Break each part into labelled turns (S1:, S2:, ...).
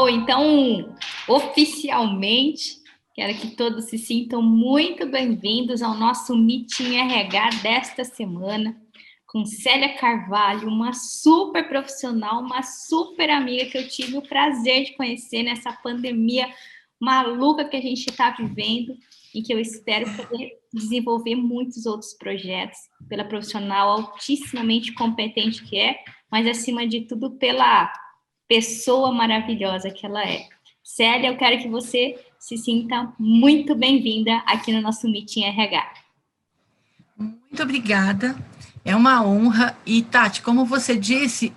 S1: Bom, então, oficialmente, quero que todos se sintam muito bem-vindos ao nosso Meeting RH desta semana, com Célia Carvalho, uma super profissional, uma super amiga que eu tive o prazer de conhecer nessa pandemia maluca que a gente está vivendo e que eu espero poder desenvolver muitos outros projetos pela profissional altissimamente competente que é, mas, acima de tudo, pela pessoa maravilhosa que ela é. Célia, eu quero que você se sinta muito bem-vinda aqui no nosso Meeting RH.
S2: Muito obrigada, é uma honra. E, Tati, como você disse,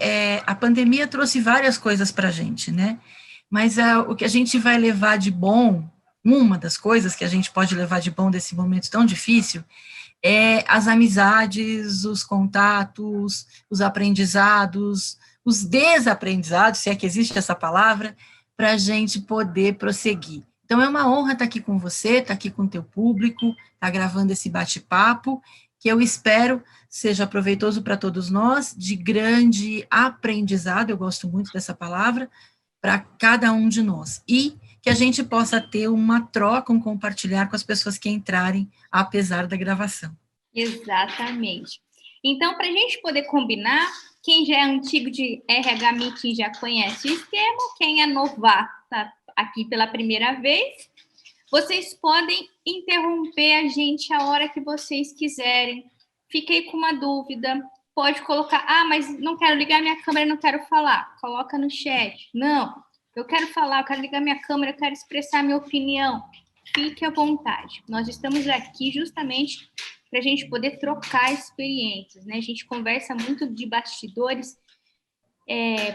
S2: a pandemia trouxe várias coisas para a gente, né? Mas o que a gente vai levar de bom, uma das coisas que a gente pode levar de bom desse momento tão difícil, é as amizades, os contatos, os aprendizados, os desaprendizados, se é que existe essa palavra, para a gente poder prosseguir. Então, é uma honra estar aqui com você, estar aqui com o teu público, estar gravando esse bate-papo, que eu espero seja proveitoso para todos nós, de grande aprendizado, eu gosto muito dessa palavra, para cada um de nós. E que a gente possa ter uma troca, um compartilhar com as pessoas que entrarem, apesar da gravação.
S1: Exatamente. Então, para a gente poder combinar, quem já é antigo de RH Meeting já conhece o esquema, quem é novato tá aqui pela primeira vez, vocês podem interromper a gente a hora que vocês quiserem. Fiquei com uma dúvida, pode colocar, mas não quero ligar minha câmera, não quero falar. Coloca no chat. Não, eu quero falar, eu quero ligar minha câmera, eu quero expressar minha opinião. Fique à vontade. Nós estamos aqui justamente para a gente poder trocar experiências, né? A gente conversa muito de bastidores,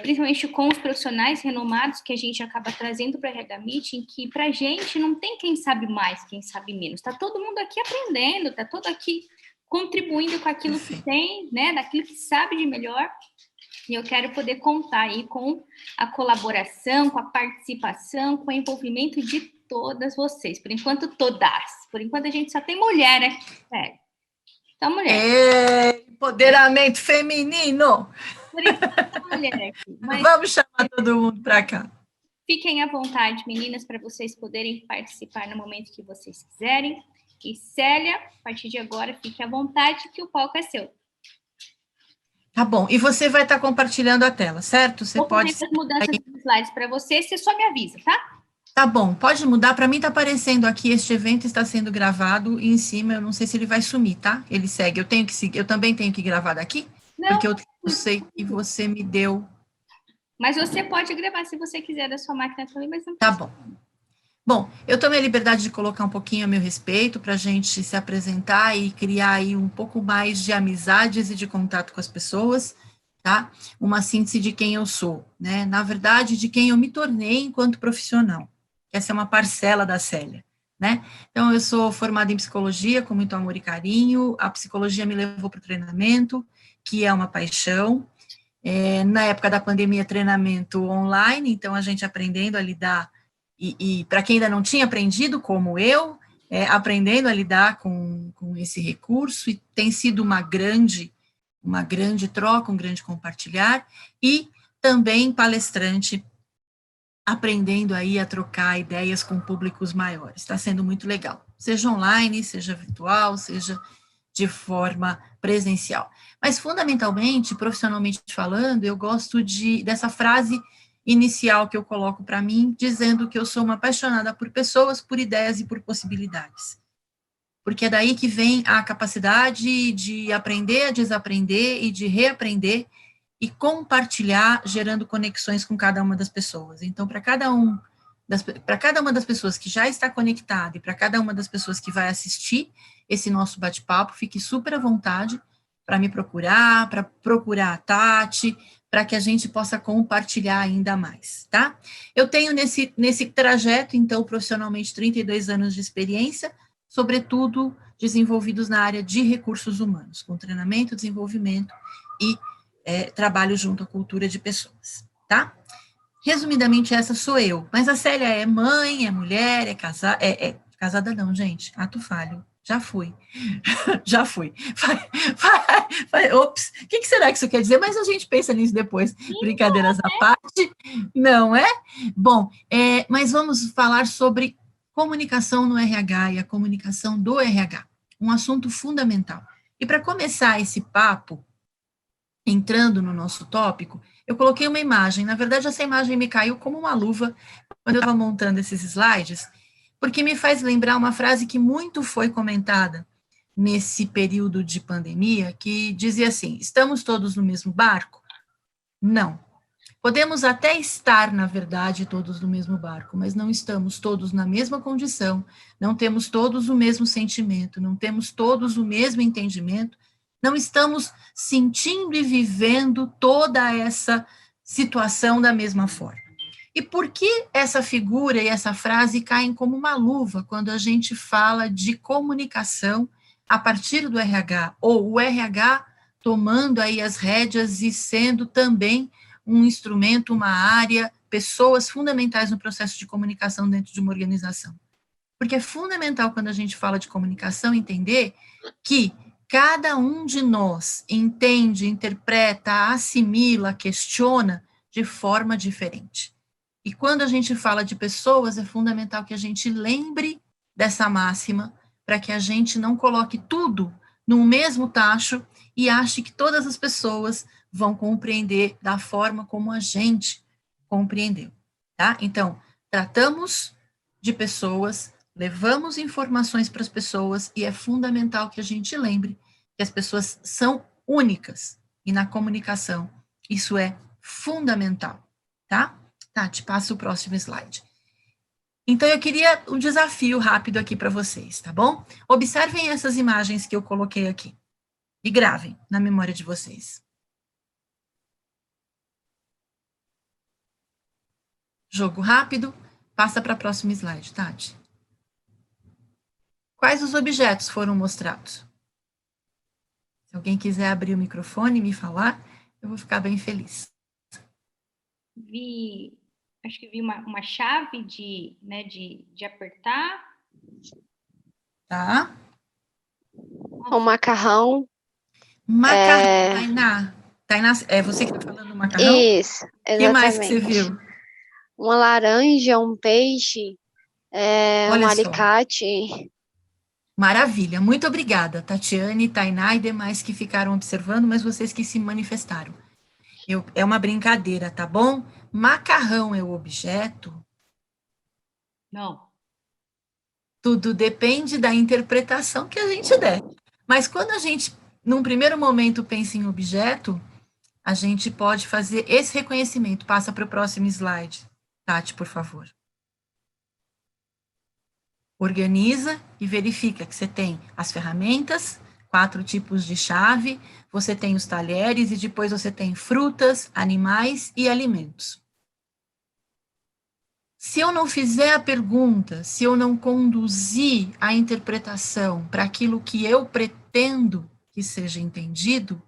S1: principalmente com os profissionais renomados que a gente acaba trazendo para a RH Meeting, que para a gente não tem quem sabe mais, quem sabe menos. Está todo mundo aqui aprendendo, está todo aqui contribuindo com aquilo que tem, né? Daquilo que sabe de melhor. E eu quero poder contar aí com a colaboração, com a participação, com o envolvimento de todas vocês. Por enquanto, todas. Por enquanto, a gente só tem mulher aqui, sério. Então, mulher.
S2: Empoderamento feminino!
S1: Por enquanto, mulher aqui.
S2: Mas vamos chamar todo mundo para cá.
S1: Fiquem à vontade, meninas, para vocês poderem participar no momento que vocês quiserem. E Célia, a partir de agora, fique à vontade, que o palco é seu.
S2: Tá bom, e você vai estar compartilhando a tela, certo?
S1: Você pode fazer as mudanças de slides para você só me avisa, tá?
S2: Tá bom, pode mudar. Para mim está aparecendo aqui, este evento está sendo gravado e em cima, eu não sei se ele vai sumir, tá? Ele segue, eu tenho que seguir, eu também tenho que gravar daqui? Não. Porque eu sei que você me deu...
S1: Mas você pode gravar se você quiser da sua máquina também, mas não
S2: precisa. Tá bom. Bom, eu tomei a liberdade de colocar um pouquinho a meu respeito para a gente se apresentar e criar aí um pouco mais de amizades e de contato com as pessoas, tá? Uma síntese de quem eu sou, né? Na verdade, de quem eu me tornei enquanto profissional. Essa é uma parcela da Célia, né? Então, eu sou formada em psicologia, com muito amor e carinho, a psicologia me levou para o treinamento, que é uma paixão. Na época da pandemia, treinamento online, então a gente aprendendo a lidar, e para quem ainda não tinha aprendido, como eu, aprendendo a lidar com esse recurso, e tem sido uma grande troca, um grande compartilhar, e também palestrante, aprendendo aí a trocar ideias com públicos maiores. Está sendo muito legal, seja online, seja virtual, seja de forma presencial. Mas, fundamentalmente, profissionalmente falando, eu gosto dessa frase inicial que eu coloco para mim, dizendo que eu sou uma apaixonada por pessoas, por ideias e por possibilidades. Porque é daí que vem a capacidade de aprender a desaprender e de reaprender e compartilhar, gerando conexões com cada uma das pessoas. Então, para cada uma das pessoas que já está conectada e para cada uma das pessoas que vai assistir esse nosso bate-papo, fique super à vontade para me procurar, para procurar a Tati, para que a gente possa compartilhar ainda mais, tá? Eu tenho nesse trajeto, então, profissionalmente, 32 anos de experiência, sobretudo desenvolvidos na área de recursos humanos, com treinamento, desenvolvimento e trabalho junto à cultura de pessoas, tá? Resumidamente, essa sou eu, mas a Célia é mãe, é mulher, é casada não, gente, ato falho, Já fui. Já fui. Ops, o que será que isso quer dizer? Mas a gente pensa nisso depois. Brincadeiras à parte, não é? Bom, mas vamos falar sobre comunicação no RH e a comunicação do RH, um assunto fundamental. E para começar esse papo, entrando no nosso tópico, eu coloquei uma imagem. Na verdade, essa imagem me caiu como uma luva quando eu estava montando esses slides, porque me faz lembrar uma frase que muito foi comentada nesse período de pandemia, que dizia assim: estamos todos no mesmo barco? Não. Podemos até estar, na verdade, todos no mesmo barco, mas não estamos todos na mesma condição, não temos todos o mesmo sentimento, não temos todos o mesmo entendimento, não estamos sentindo e vivendo toda essa situação da mesma forma. E por que essa figura e essa frase caem como uma luva quando a gente fala de comunicação a partir do RH, ou o RH tomando aí as rédeas e sendo também um instrumento, uma área, pessoas fundamentais no processo de comunicação dentro de uma organização? Porque é fundamental, quando a gente fala de comunicação, entender que cada um de nós entende, interpreta, assimila, questiona de forma diferente. E quando a gente fala de pessoas, é fundamental que a gente lembre dessa máxima, para que a gente não coloque tudo no mesmo tacho e ache que todas as pessoas vão compreender da forma como a gente compreendeu, tá? Então, tratamos de pessoas, levamos informações para as pessoas, e é fundamental que a gente lembre que as pessoas são únicas, e na comunicação isso é fundamental, tá? Tati, passa o próximo slide. Então, eu queria um desafio rápido aqui para vocês, tá bom? Observem essas imagens que eu coloquei aqui e gravem na memória de vocês. Jogo rápido, passa para o próximo slide, Tati. Quais os objetos foram mostrados? Se alguém quiser abrir o microfone e me falar, eu vou ficar bem feliz.
S1: Acho que vi uma chave de apertar.
S2: Tá.
S3: Um macarrão.
S2: Macarrão, Tainá, é você que está falando do macarrão?
S3: Isso, exatamente.
S2: O que mais que você viu?
S3: Uma laranja, um peixe, um alicate.
S2: Maravilha, muito obrigada, Tatiane, Tainá e demais que ficaram observando, mas vocês que se manifestaram. É uma brincadeira, tá bom? Macarrão é o objeto?
S1: Não.
S2: Tudo depende da interpretação que a gente der. Mas quando a gente, num primeiro momento, pensa em objeto, a gente pode fazer esse reconhecimento. Passa para o próximo slide, Tati, por favor. Organiza e verifica que você tem as ferramentas, 4 tipos de chave, você tem os talheres e depois você tem frutas, animais e alimentos. Se eu não fizer a pergunta, se eu não conduzir a interpretação para aquilo que eu pretendo que seja entendido,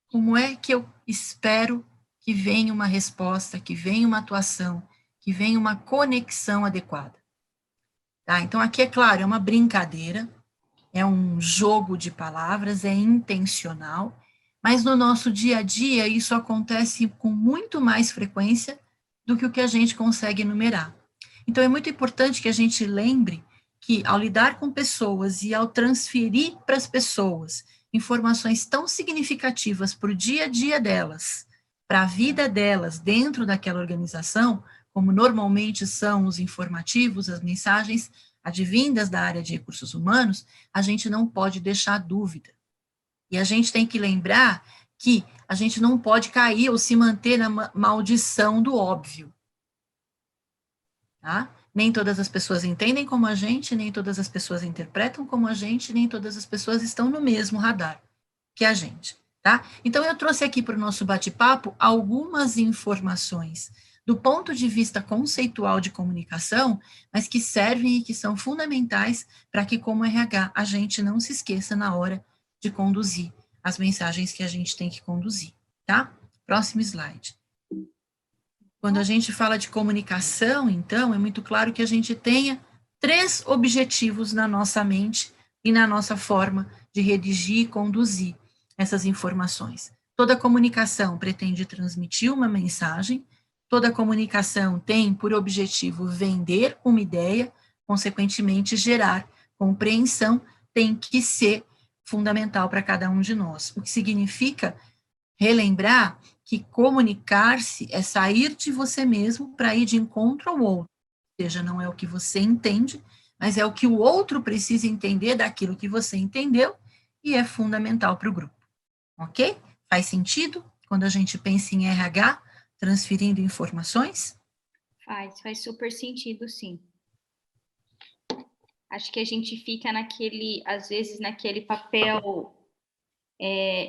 S2: como é que eu espero que venha uma resposta, que venha uma atuação, que venha uma conexão adequada? Tá? Então, aqui, é claro, é uma brincadeira, é um jogo de palavras, é intencional, mas no nosso dia a dia isso acontece com muito mais frequência do que o que a gente consegue enumerar. Então, é muito importante que a gente lembre que, ao lidar com pessoas e ao transferir para as pessoas informações tão significativas para o dia a dia delas, para a vida delas dentro daquela organização, como normalmente são os informativos, as mensagens advindas da área de recursos humanos, a gente não pode deixar dúvida. E a gente tem que lembrar que a gente não pode cair ou se manter na maldição do óbvio. Tá? Nem todas as pessoas entendem como a gente, nem todas as pessoas interpretam como a gente, nem todas as pessoas estão no mesmo radar que a gente. Tá? Então, eu trouxe aqui para o nosso bate-papo algumas informações do ponto de vista conceitual de comunicação, mas que servem e que são fundamentais para que, como RH, a gente não se esqueça na hora de conduzir as mensagens que a gente tem que conduzir, tá? Próximo slide. Quando a gente fala de comunicação, então, é muito claro que a gente tenha 3 objetivos na nossa mente e na nossa forma de redigir e conduzir essas informações. Toda comunicação pretende transmitir uma mensagem, toda comunicação tem por objetivo vender uma ideia, consequentemente gerar compreensão, tem que ser fundamental para cada um de nós. O que significa relembrar que comunicar-se é sair de você mesmo para ir de encontro ao outro. Ou seja, não é o que você entende, mas é o que o outro precisa entender daquilo que você entendeu e é fundamental para o grupo. Ok? Faz sentido quando a gente pensa em RH, transferindo informações?
S1: Faz super sentido, sim. Acho que a gente fica às vezes, naquele papel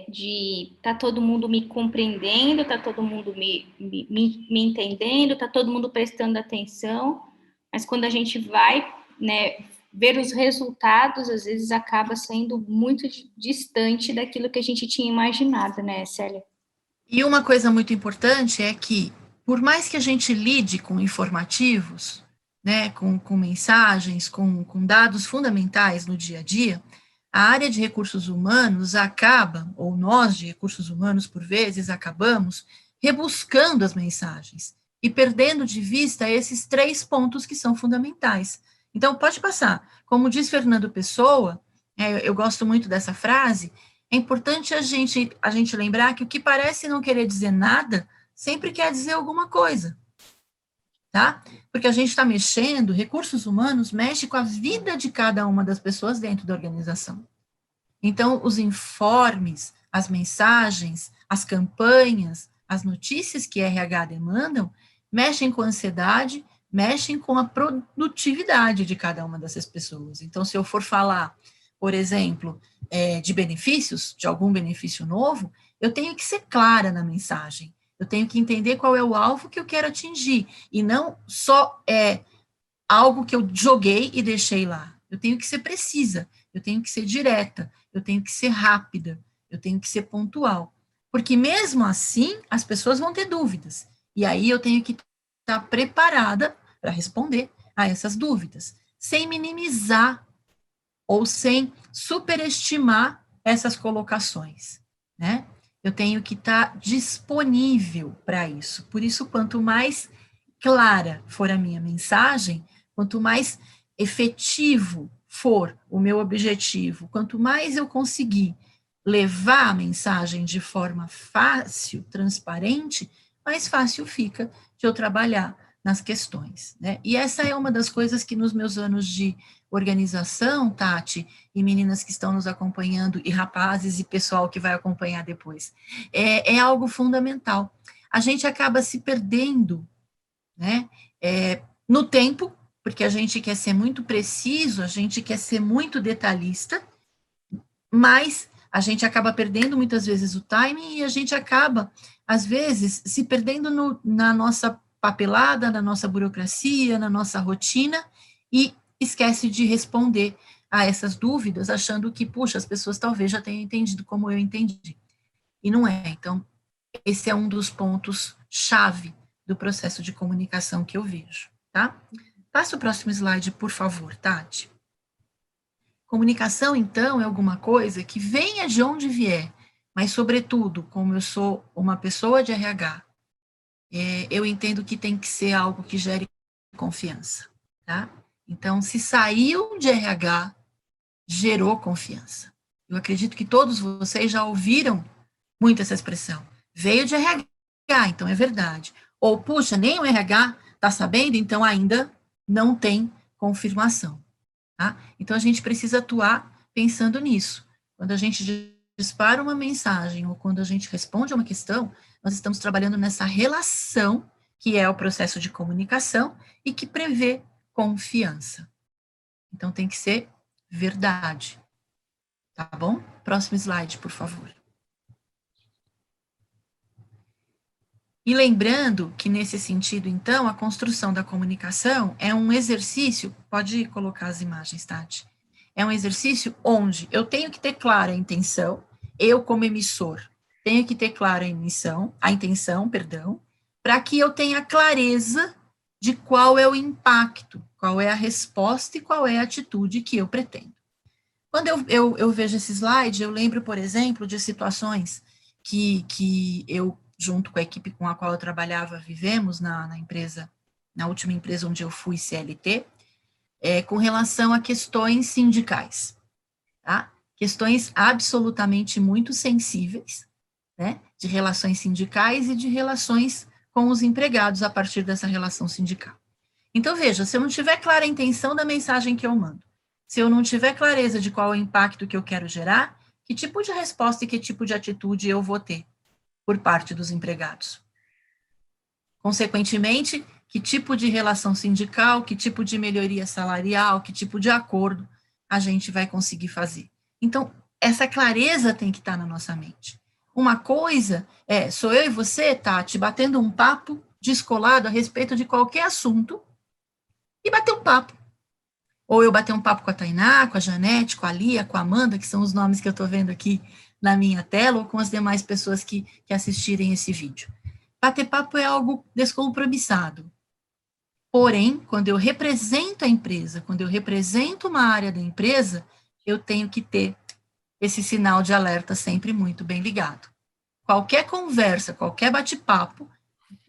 S1: de tá todo mundo me compreendendo, tá todo mundo me entendendo, tá todo mundo prestando atenção, mas quando a gente vai, né, ver os resultados, às vezes acaba sendo muito distante daquilo que a gente tinha imaginado, né, Célia?
S2: E uma coisa muito importante é que, por mais que a gente lide com informativos, né, com mensagens, com dados fundamentais no dia a dia, a área de recursos humanos acaba, ou nós de recursos humanos, por vezes, acabamos rebuscando as mensagens e perdendo de vista esses 3 pontos que são fundamentais. Então, pode passar. Como diz Fernando Pessoa, eu gosto muito dessa frase, é importante a gente lembrar que o que parece não querer dizer nada, sempre quer dizer alguma coisa. Tá? Porque a gente está mexendo, recursos humanos mexe com a vida de cada uma das pessoas dentro da organização. Então, os informes, as mensagens, as campanhas, as notícias que RH demandam, mexem com a ansiedade, mexem com a produtividade de cada uma dessas pessoas. Então, se eu for falar, por exemplo, de benefícios, de algum benefício novo, eu tenho que ser clara na mensagem. Eu tenho que entender qual é o alvo que eu quero atingir, e não só algo que eu joguei e deixei lá. Eu tenho que ser precisa, eu tenho que ser direta, eu tenho que ser rápida, eu tenho que ser pontual. Porque mesmo assim, as pessoas vão ter dúvidas. E aí eu tenho que estar preparada para responder a essas dúvidas, sem minimizar ou sem superestimar essas colocações, né? Eu tenho que estar disponível para isso. Por isso, quanto mais clara for a minha mensagem, quanto mais efetivo for o meu objetivo, quanto mais eu conseguir levar a mensagem de forma fácil, transparente, mais fácil fica de eu trabalhar nas questões, né? E essa é uma das coisas que nos meus anos de organização, Tati, e meninas que estão nos acompanhando, e rapazes e pessoal que vai acompanhar depois, é algo fundamental. A gente acaba se perdendo, né, no tempo, porque a gente quer ser muito preciso, a gente quer ser muito detalhista, mas a gente acaba perdendo muitas vezes o timing e a gente acaba, às vezes, se perdendo na nossa papelada, na nossa burocracia, na nossa rotina, e esquece de responder a essas dúvidas, achando que, puxa, as pessoas talvez já tenham entendido como eu entendi. E não é. Então, esse é um dos pontos-chave do processo de comunicação que eu vejo, tá? Passa o próximo slide, por favor, Tati. Comunicação, então, é alguma coisa que venha de onde vier, mas, sobretudo, como eu sou uma pessoa de RH, eu entendo que tem que ser algo que gere confiança, tá? Então, se saiu de RH, gerou confiança. Eu acredito que todos vocês já ouviram muito essa expressão. Veio de RH, então é verdade. Ou, puxa, nem o RH está sabendo, então ainda não tem confirmação. Tá? Então, a gente precisa atuar pensando nisso. Quando a gente dispara uma mensagem ou quando a gente responde a uma questão, nós estamos trabalhando nessa relação que é o processo de comunicação e que prevê confiança. Então, tem que ser verdade. Tá bom? Próximo slide, por favor. E lembrando que, nesse sentido, então, a construção da comunicação é um exercício, pode colocar as imagens, Tati, é um exercício onde eu tenho que ter clara a intenção, eu como emissor, tenho que ter clara a intenção, para que eu tenha clareza de qual é o impacto, qual é a resposta e qual é a atitude que eu pretendo. Quando eu vejo esse slide, eu lembro, por exemplo, de situações que eu, junto com a equipe com a qual eu trabalhava, vivemos na empresa, na última empresa onde eu fui CLT, com relação a questões sindicais, tá? Questões absolutamente muito sensíveis, né, de relações sindicais e de relações com os empregados a partir dessa relação sindical. Então, veja, se eu não tiver clara a intenção da mensagem que eu mando, se eu não tiver clareza de qual é o impacto que eu quero gerar, que tipo de resposta e que tipo de atitude eu vou ter por parte dos empregados? Consequentemente, que tipo de relação sindical, que tipo de melhoria salarial, que tipo de acordo a gente vai conseguir fazer. Então, essa clareza tem que estar na nossa mente. Uma coisa sou eu e você, Tati, batendo um papo descolado a respeito de qualquer assunto e bater um papo. Ou eu bater um papo com a Tainá, com a Janete, com a Lia, com a Amanda, que são os nomes que eu estou vendo aqui na minha tela, ou com as demais pessoas que assistirem esse vídeo. Bater papo é algo descompromissado. Porém, quando eu represento a empresa, quando eu represento uma área da empresa, eu tenho que ter esse sinal de alerta sempre muito bem ligado. Qualquer conversa, qualquer bate-papo,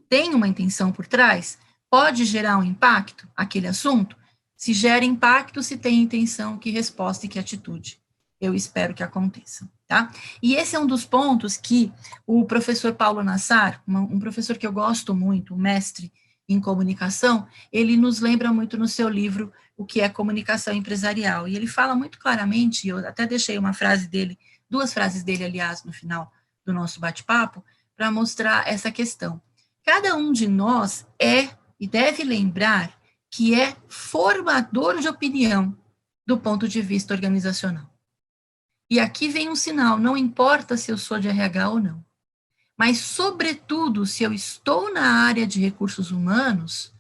S2: tem uma intenção por trás, pode gerar um impacto, aquele assunto? Se gera impacto, se tem intenção, que resposta e que atitude eu espero que aconteça, tá? E esse é um dos pontos que o professor Paulo Nassar, um professor que eu gosto muito, um mestre em comunicação, ele nos lembra muito no seu livro o que é comunicação empresarial, e ele fala muito claramente, eu até deixei uma frase dele, 2 frases dele, aliás, no final do nosso bate-papo, para mostrar essa questão. Cada um de nós é e deve lembrar que é formador de opinião do ponto de vista organizacional. E aqui vem um sinal, não importa se eu sou de RH ou não, mas, sobretudo, se eu estou na área de recursos humanos,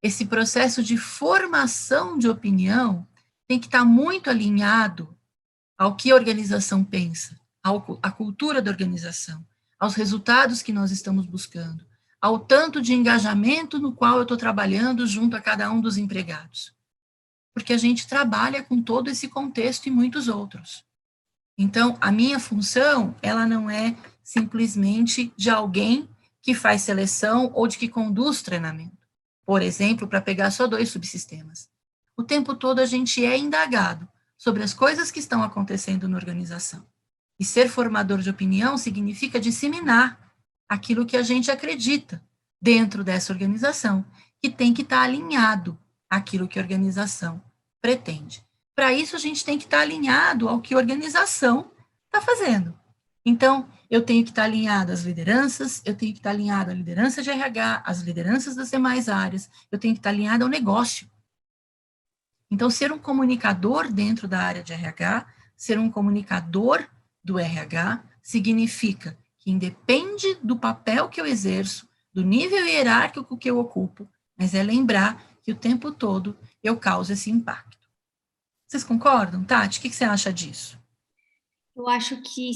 S2: esse processo de formação de opinião tem que estar muito alinhado ao que a organização pensa, à cultura da organização, aos resultados que nós estamos buscando, ao tanto de engajamento no qual eu estou trabalhando junto a cada um dos empregados. Porque a gente trabalha com todo esse contexto e muitos outros. Então, a minha função, ela não é simplesmente de alguém que faz seleção ou de que conduz treinamento. Por exemplo, para pegar só 2 subsistemas. O tempo todo a gente é indagado sobre as coisas que estão acontecendo na organização. E ser formador de opinião significa disseminar aquilo que a gente acredita dentro dessa organização, que tem que estar alinhado àquilo que a organização pretende. Para isso, a gente tem que estar alinhado ao que a organização está fazendo. Então, eu tenho que estar alinhado às lideranças, eu tenho que estar alinhado à liderança de RH, às lideranças das demais áreas, eu tenho que estar alinhado ao negócio. Então, ser um comunicador dentro da área de RH, ser um comunicador do RH, significa que independe do papel que eu exerço, do nível hierárquico que eu ocupo, mas é lembrar que o tempo todo eu causo esse impacto. Vocês concordam, Tati? O que você acha disso?
S1: Eu acho que,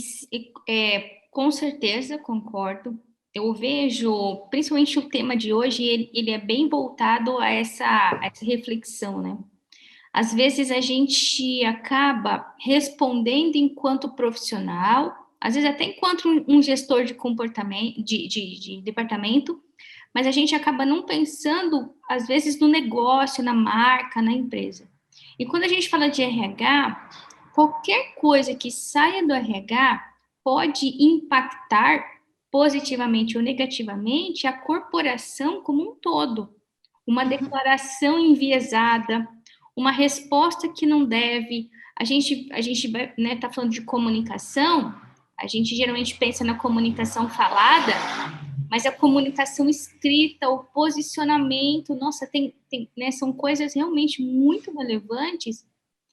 S1: com certeza, concordo. Eu vejo, principalmente o tema de hoje, ele é bem voltado a essa reflexão, né? Às vezes a gente acaba respondendo enquanto profissional, às vezes até enquanto um gestor de comportamento, de departamento, mas a gente acaba não pensando, às vezes, no negócio, na marca, na empresa. E quando a gente fala de RH, qualquer coisa que saia do RH pode impactar positivamente ou negativamente a corporação como um todo. Uma declaração enviesada, uma resposta que não deve. A gente tá falando de comunicação, a gente geralmente pensa na comunicação falada, mas a comunicação escrita, o posicionamento, nossa, né, são coisas realmente muito relevantes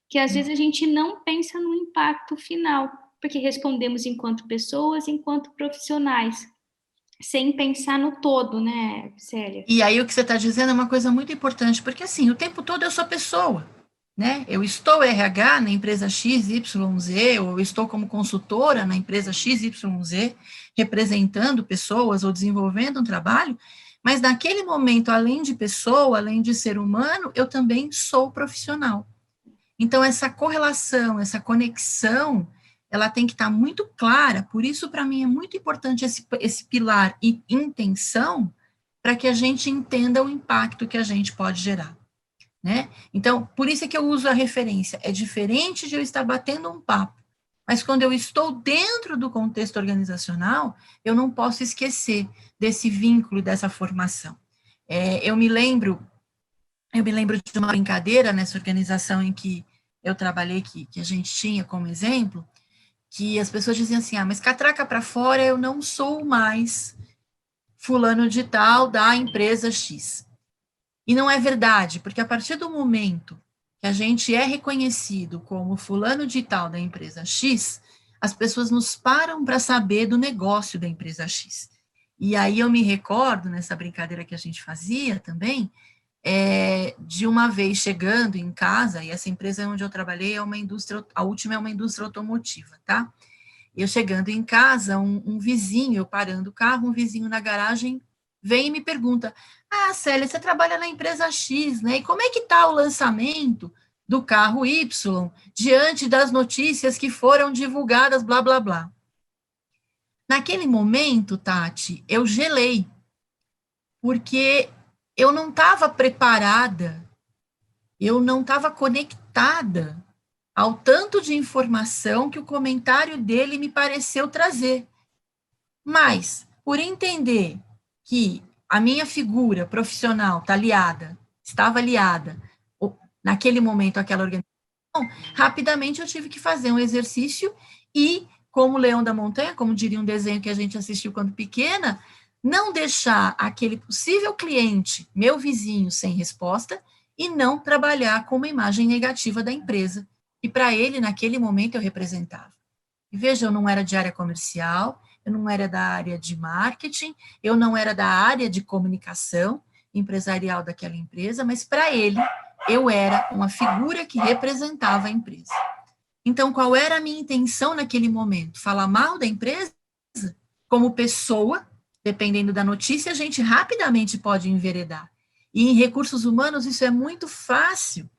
S1: que às vezes a gente não pensa no impacto final, porque respondemos enquanto pessoas, enquanto profissionais, sem pensar no todo, né, Célia?
S2: E aí o que você está dizendo é uma coisa muito importante, porque assim, o tempo todo eu sou pessoa, né? Eu estou RH na empresa XYZ, ou eu estou como consultora na empresa XYZ, representando pessoas ou desenvolvendo um trabalho, mas naquele momento, além de pessoa, além de ser humano, eu também sou profissional. Então, essa correlação, essa conexão, ela tem que estar muito clara, por isso, para mim, é muito importante esse pilar e intenção, para que a gente entenda o impacto que a gente pode gerar, né? Então, por isso é que eu uso a referência. É diferente de eu estar batendo um papo, mas quando eu estou dentro do contexto organizacional, eu não posso esquecer desse vínculo, dessa formação. Eu me lembro de uma brincadeira nessa organização em que eu trabalhei, que a gente tinha como exemplo, que as pessoas diziam assim, mas catraca para fora, eu não sou mais fulano de tal da empresa X. E não é verdade, porque a partir do momento que a gente é reconhecido como fulano de tal da empresa X, as pessoas nos param para saber do negócio da empresa X. E aí eu me recordo, nessa brincadeira que a gente fazia também, de uma vez chegando em casa, e essa empresa onde eu trabalhei é uma indústria, a última é uma indústria automotiva, tá? Eu chegando em casa, um vizinho, eu parando o carro, um vizinho na garagem vem e me pergunta, Célia, você trabalha na empresa X, né? E como é que está o lançamento do carro Y diante das notícias que foram divulgadas, blá, blá, blá. Naquele momento, Tati, eu gelei, porque eu não estava preparada, eu não estava conectada ao tanto de informação que o comentário dele me pareceu trazer. Mas, por entender que a minha figura profissional estava aliada, naquele momento, àquela organização, rapidamente eu tive que fazer um exercício e, como Leão da Montanha, como diria um desenho que a gente assistiu quando pequena, não deixar aquele possível cliente, meu vizinho, sem resposta, e não trabalhar com uma imagem negativa da empresa, que para ele, naquele momento, eu representava. E veja, eu não era de área comercial, eu não era da área de marketing, eu não era da área de comunicação empresarial daquela empresa, mas para ele, eu era uma figura que representava a empresa. Então, qual era a minha intenção naquele momento? Falar mal da empresa? Como pessoa, dependendo da notícia, a gente rapidamente pode enveredar. E em recursos humanos isso é muito fácil,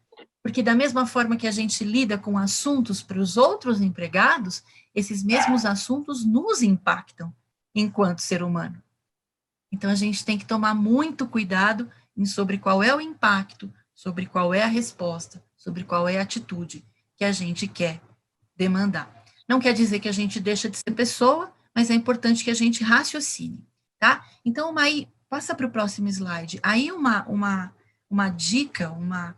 S2: porque da mesma forma que a gente lida com assuntos para os outros empregados, esses mesmos assuntos nos impactam enquanto ser humano. Então, a gente tem que tomar muito cuidado sobre qual é o impacto, sobre qual é a resposta, sobre qual é a atitude que a gente quer demandar. Não quer dizer que a gente deixa de ser pessoa, mas é importante que a gente raciocine, tá? Então, Maí, passa para o próximo slide. Aí uma dica, uma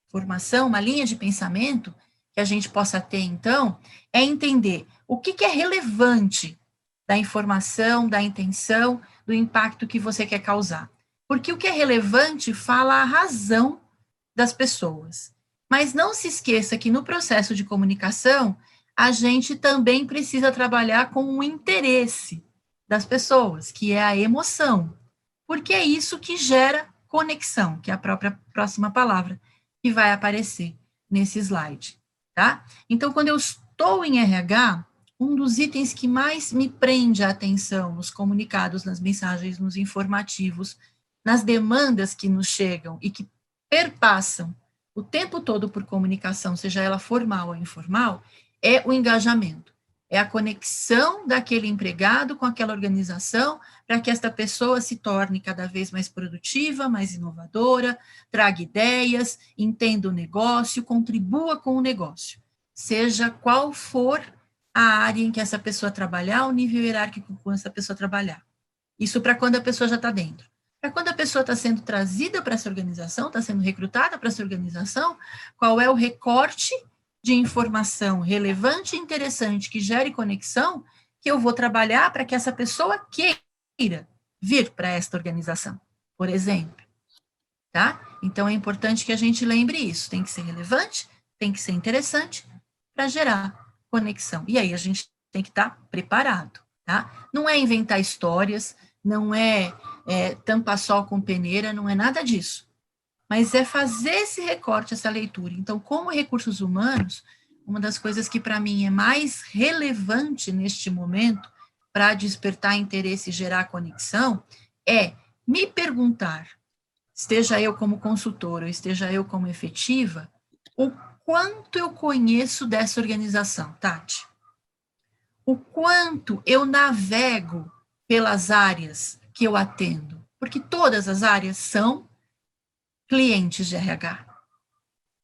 S2: formação, uma linha de pensamento que a gente possa ter, então, é entender o que é relevante da informação, da intenção, do impacto que você quer causar. Porque o que é relevante fala a razão das pessoas. Mas não se esqueça que no processo de comunicação, a gente também precisa trabalhar com o interesse das pessoas, que é a emoção. Porque é isso que gera conexão, que é a própria próxima palavra que vai aparecer nesse slide, tá? Então, quando eu estou em RH, um dos itens que mais me prende a atenção nos comunicados, nas mensagens, nos informativos, nas demandas que nos chegam e que perpassam o tempo todo por comunicação, seja ela formal ou informal, é o engajamento. É a conexão daquele empregado com aquela organização para que esta pessoa se torne cada vez mais produtiva, mais inovadora, traga ideias, entenda o negócio, contribua com o negócio. Seja qual for a área em que essa pessoa trabalhar, o nível hierárquico com essa pessoa trabalhar. Isso para quando a pessoa já está dentro. Para quando a pessoa está sendo trazida para essa organização, está sendo recrutada para essa organização, qual é o recorte de informação relevante e interessante que gere conexão que eu vou trabalhar para que essa pessoa queira vir para esta organização, por exemplo, tá? Então, é importante que a gente lembre isso, tem que ser relevante, tem que ser interessante para gerar conexão. E aí a gente tem que estar preparado, tá? Não é inventar histórias, não é tampar sol com peneira, não é nada disso. Mas é fazer esse recorte, essa leitura. Então, como recursos humanos, uma das coisas que para mim é mais relevante neste momento para despertar interesse e gerar conexão é me perguntar, esteja eu como consultora ou esteja eu como efetiva, o quanto eu conheço dessa organização, Tati? O quanto eu navego pelas áreas que eu atendo? Porque todas as áreas são clientes de RH.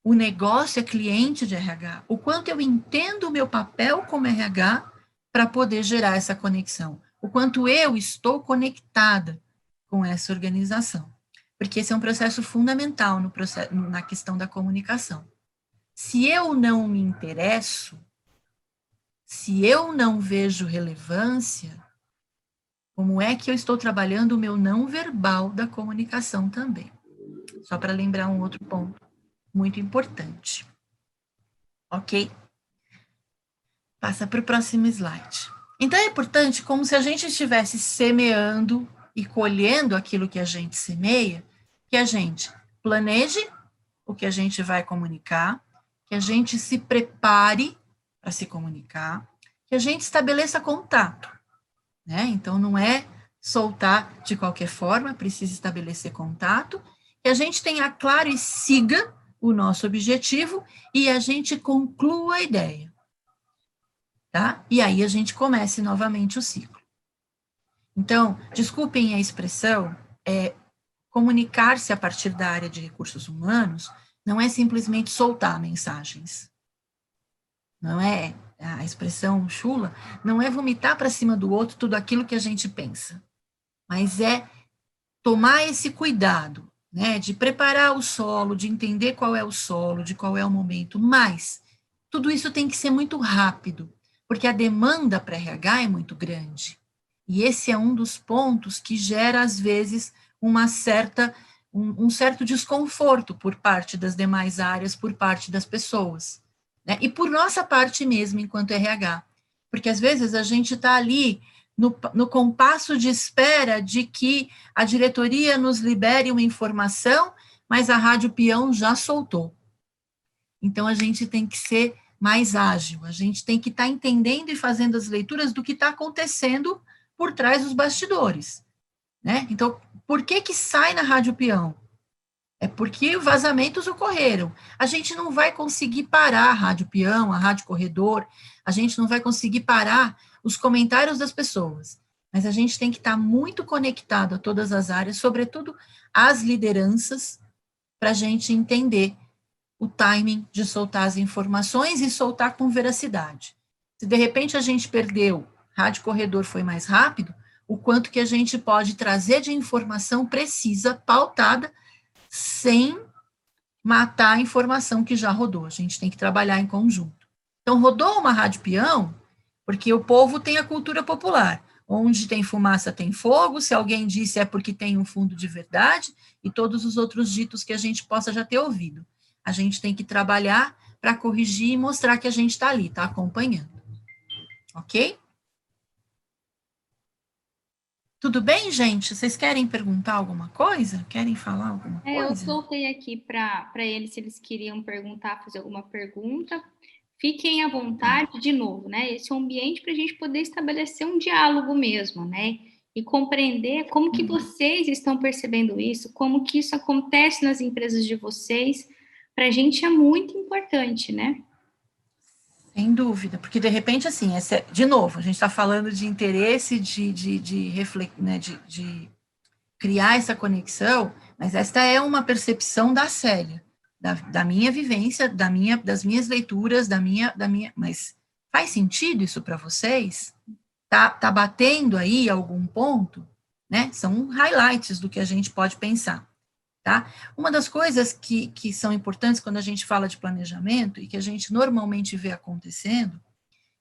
S2: O negócio é cliente de RH. O quanto eu entendo o meu papel como RH para poder gerar essa conexão. O quanto eu estou conectada com essa organização. Porque esse é um processo fundamental na questão da comunicação. Se eu não me interesso, se eu não vejo relevância, como é que eu estou trabalhando o meu não verbal da comunicação também? Só para lembrar um outro ponto muito importante. Ok? Passa para o próximo slide. Então, é importante, como se a gente estivesse semeando e colhendo aquilo que a gente semeia, que a gente planeje o que a gente vai comunicar, que a gente se prepare para se comunicar, que a gente estabeleça contato, né? Então, não é soltar de qualquer forma, precisa estabelecer contato, que a gente tenha claro e siga o nosso objetivo e a gente conclua a ideia, tá? E aí a gente comece novamente o ciclo. Então, desculpem a expressão, comunicar-se a partir da área de recursos humanos não é simplesmente soltar mensagens. Não é, a expressão chula, não é vomitar para cima do outro tudo aquilo que a gente pensa, mas é tomar esse cuidado, né, de preparar o solo, de entender qual é o solo, de qual é o momento, mas tudo isso tem que ser muito rápido, porque a demanda para RH é muito grande. E esse é um dos pontos que gera, às vezes, um certo desconforto por parte das demais áreas, por parte das pessoas, né? E por nossa parte mesmo, enquanto RH. Porque, às vezes, a gente está ali no compasso de espera de que a diretoria nos libere uma informação, mas a Rádio Peão já soltou. Então, a gente tem que ser mais ágil, a gente tem que estar entendendo e fazendo as leituras do que está acontecendo por trás dos bastidores, né? Então, por que sai na Rádio Peão? É porque vazamentos ocorreram. A gente não vai conseguir parar a Rádio Peão, a Rádio Corredor, a gente não vai conseguir parar os comentários das pessoas, mas a gente tem que estar muito conectado a todas as áreas, sobretudo as lideranças, para a gente entender o timing de soltar as informações e soltar com veracidade. Se de repente a gente perdeu, Rádio Corredor foi mais rápido, o quanto que a gente pode trazer de informação precisa, pautada, sem matar a informação que já rodou. A gente tem que trabalhar em conjunto. Então, rodou uma Rádio Peão, porque o povo tem a cultura popular. Onde tem fumaça tem fogo, se alguém disse é porque tem um fundo de verdade, e todos os outros ditos que a gente possa já ter ouvido. A gente tem que trabalhar para corrigir e mostrar que a gente está ali, está acompanhando. Ok? Tudo bem, gente? Vocês querem perguntar alguma coisa? Querem falar alguma coisa?
S1: Eu soltei aqui para eles se eles queriam perguntar, fazer alguma pergunta. Fiquem à vontade, de novo, né? Esse é um ambiente para a gente poder estabelecer um diálogo mesmo, né? E compreender como que vocês estão percebendo isso, como que isso acontece nas empresas de vocês. Para a gente é muito importante, né?
S2: Sem dúvida, porque de repente, assim, de novo, a gente está falando de interesse, de criar essa conexão, mas esta é uma percepção da Célia, da minha vivência, das minhas leituras, mas faz sentido isso para vocês? Tá batendo aí algum ponto, né? São highlights do que a gente pode pensar. Tá? Uma das coisas que são importantes quando a gente fala de planejamento e que a gente normalmente vê acontecendo,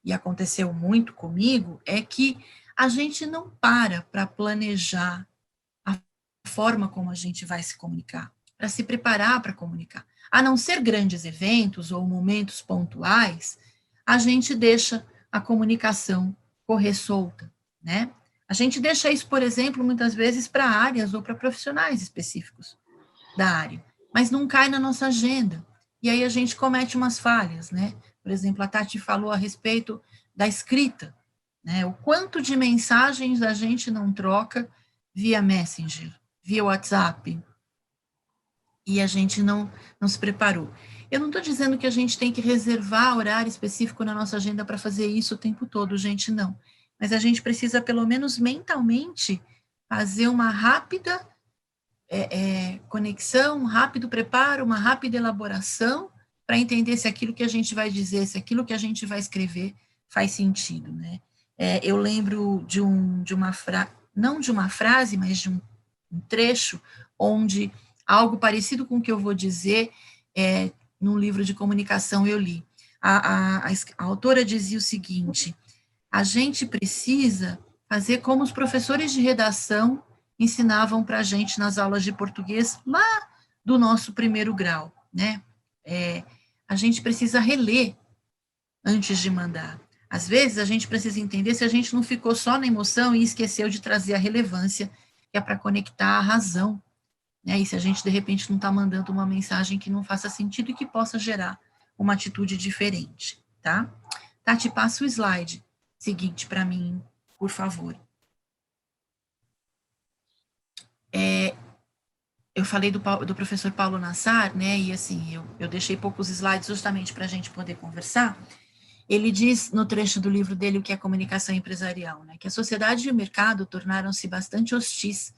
S2: e aconteceu muito comigo, é que a gente não para planejar a forma como a gente vai se comunicar, para se preparar para comunicar. A não ser grandes eventos ou momentos pontuais, a gente deixa a comunicação correr solta, né? A gente deixa isso, por exemplo, muitas vezes para áreas ou para profissionais específicos da área, mas não cai na nossa agenda. E aí a gente comete umas falhas, né? Por exemplo, a Tati falou a respeito da escrita, né? O quanto de mensagens a gente não troca via Messenger, via WhatsApp, e a gente não se preparou. Eu não estou dizendo que a gente tem que reservar horário específico na nossa agenda para fazer isso o tempo todo, gente, não. Mas a gente precisa, pelo menos mentalmente, fazer uma rápida conexão, um rápido preparo, uma rápida elaboração, para entender se aquilo que a gente vai dizer, se aquilo que a gente vai escrever faz sentido, né? Eu lembro não de uma frase, mas de um trecho, onde algo parecido com o que eu vou dizer, num livro de comunicação eu li. A autora dizia o seguinte: a gente precisa fazer como os professores de redação ensinavam para a gente nas aulas de português lá do nosso primeiro grau, né? A gente precisa reler antes de mandar. Às vezes, a gente precisa entender se a gente não ficou só na emoção e esqueceu de trazer a relevância, que é para conectar a razão, né? E se a gente, de repente, não está mandando uma mensagem que não faça sentido e que possa gerar uma atitude diferente, tá? Tati, passa o slide seguinte para mim, por favor. Eu falei do professor Paulo Nassar, né, e assim, eu deixei poucos slides justamente para a gente poder conversar. Ele diz no trecho do livro dele o que é comunicação empresarial, né, que a sociedade e o mercado tornaram-se bastante hostis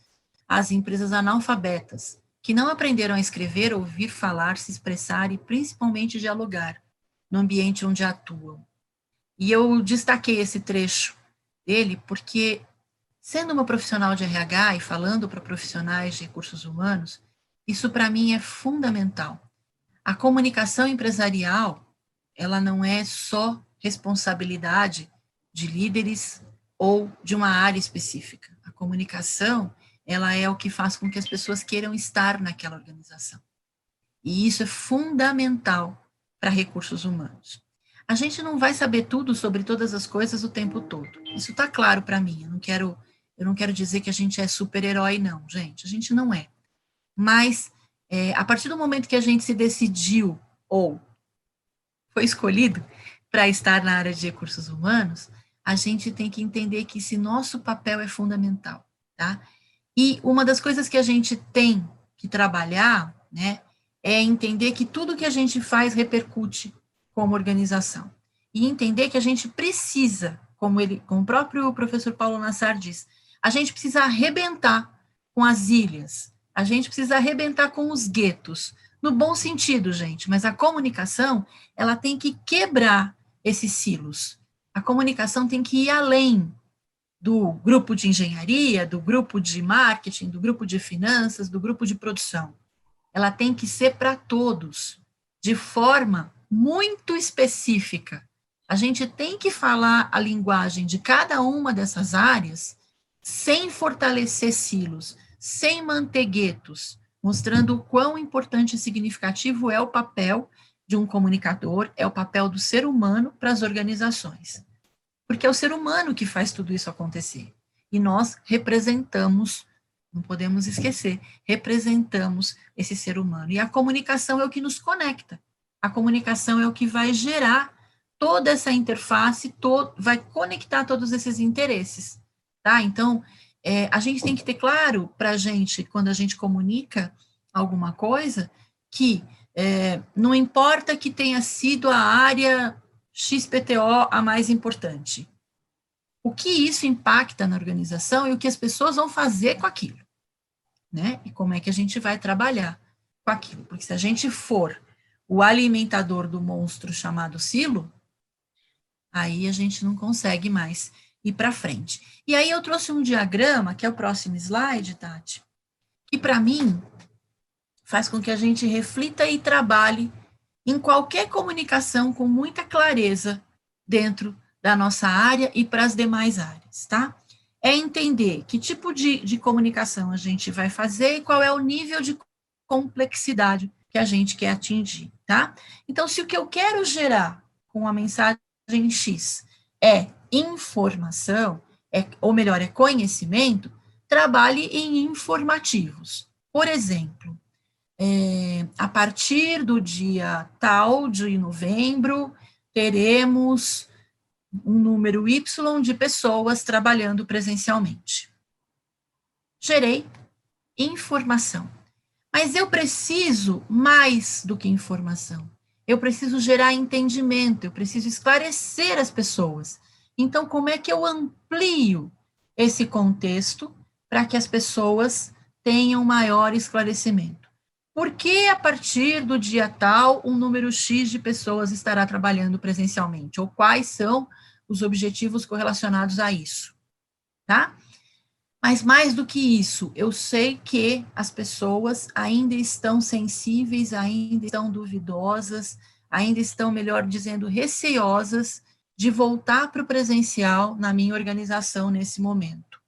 S2: às empresas analfabetas, que não aprenderam a escrever, ouvir, falar, se expressar e principalmente dialogar no ambiente onde atuam. E eu destaquei esse trecho dele porque, sendo uma profissional de RH e falando para profissionais de recursos humanos, isso para mim é fundamental. A comunicação empresarial, ela não é só responsabilidade de líderes ou de uma área específica. A comunicação, ela é o que faz com que as pessoas queiram estar naquela organização. E isso é fundamental para recursos humanos. A gente não vai saber tudo sobre todas as coisas o tempo todo. Isso está claro para mim. Eu não quero dizer que a gente é super-herói, não, gente. A gente não é. Mas, a partir do momento que a gente se decidiu ou foi escolhido para estar na área de recursos humanos, a gente tem que entender que esse nosso papel é fundamental, tá? E uma das coisas que a gente tem que trabalhar, né, é entender que tudo que a gente faz repercute como organização. E entender que a gente precisa, como o próprio professor Paulo Nassar diz, a gente precisa arrebentar com as ilhas, a gente precisa arrebentar com os guetos, no bom sentido, gente, mas a comunicação, ela tem que quebrar esses silos. A comunicação tem que ir além do grupo de engenharia, do grupo de marketing, do grupo de finanças, do grupo de produção. Ela tem que ser para todos, de forma muito específica. A gente tem que falar a linguagem de cada uma dessas áreas sem fortalecer silos, sem manter guetos, mostrando o quão importante e significativo é o papel de um comunicador, é o papel do ser humano para as organizações. Porque é o ser humano que faz tudo isso acontecer. E nós representamos, não podemos esquecer, representamos esse ser humano. E a comunicação é o que nos conecta. A comunicação é o que vai gerar toda essa interface, vai conectar todos esses interesses. Tá? Então, a gente tem que ter claro para a gente, quando a gente comunica alguma coisa, que não importa que tenha sido a área XPTO a mais importante. O que isso impacta na organização e o que as pessoas vão fazer com aquilo, né? E como é que a gente vai trabalhar com aquilo. Porque se a gente for o alimentador do monstro chamado silo, aí a gente não consegue mais ir para frente. E aí eu trouxe um diagrama, que é o próximo slide, Tati, que para mim faz com que a gente reflita e trabalhe em qualquer comunicação com muita clareza dentro da nossa área e para as demais áreas, tá? É entender que tipo de comunicação a gente vai fazer e qual é o nível de complexidade que a gente quer atingir, tá? Então, se o que eu quero gerar com a mensagem X é informação, ou melhor, é conhecimento, trabalhe em informativos. Por exemplo, a partir do dia tal de novembro, teremos um número Y de pessoas trabalhando presencialmente. Gerei informação. Mas eu preciso mais do que informação. eu preciso gerar entendimento, eu preciso esclarecer as pessoas. Então, como é que eu amplio esse contexto para que as pessoas tenham maior esclarecimento? Por que, a partir do dia tal, um número X de pessoas estará trabalhando presencialmente? Ou quais são os objetivos correlacionados a isso? Tá? Mas mais do que isso, eu sei que as pessoas ainda estão sensíveis, ainda estão duvidosas, ainda estão, melhor dizendo, receiosas de voltar para o presencial na minha organização nesse momento.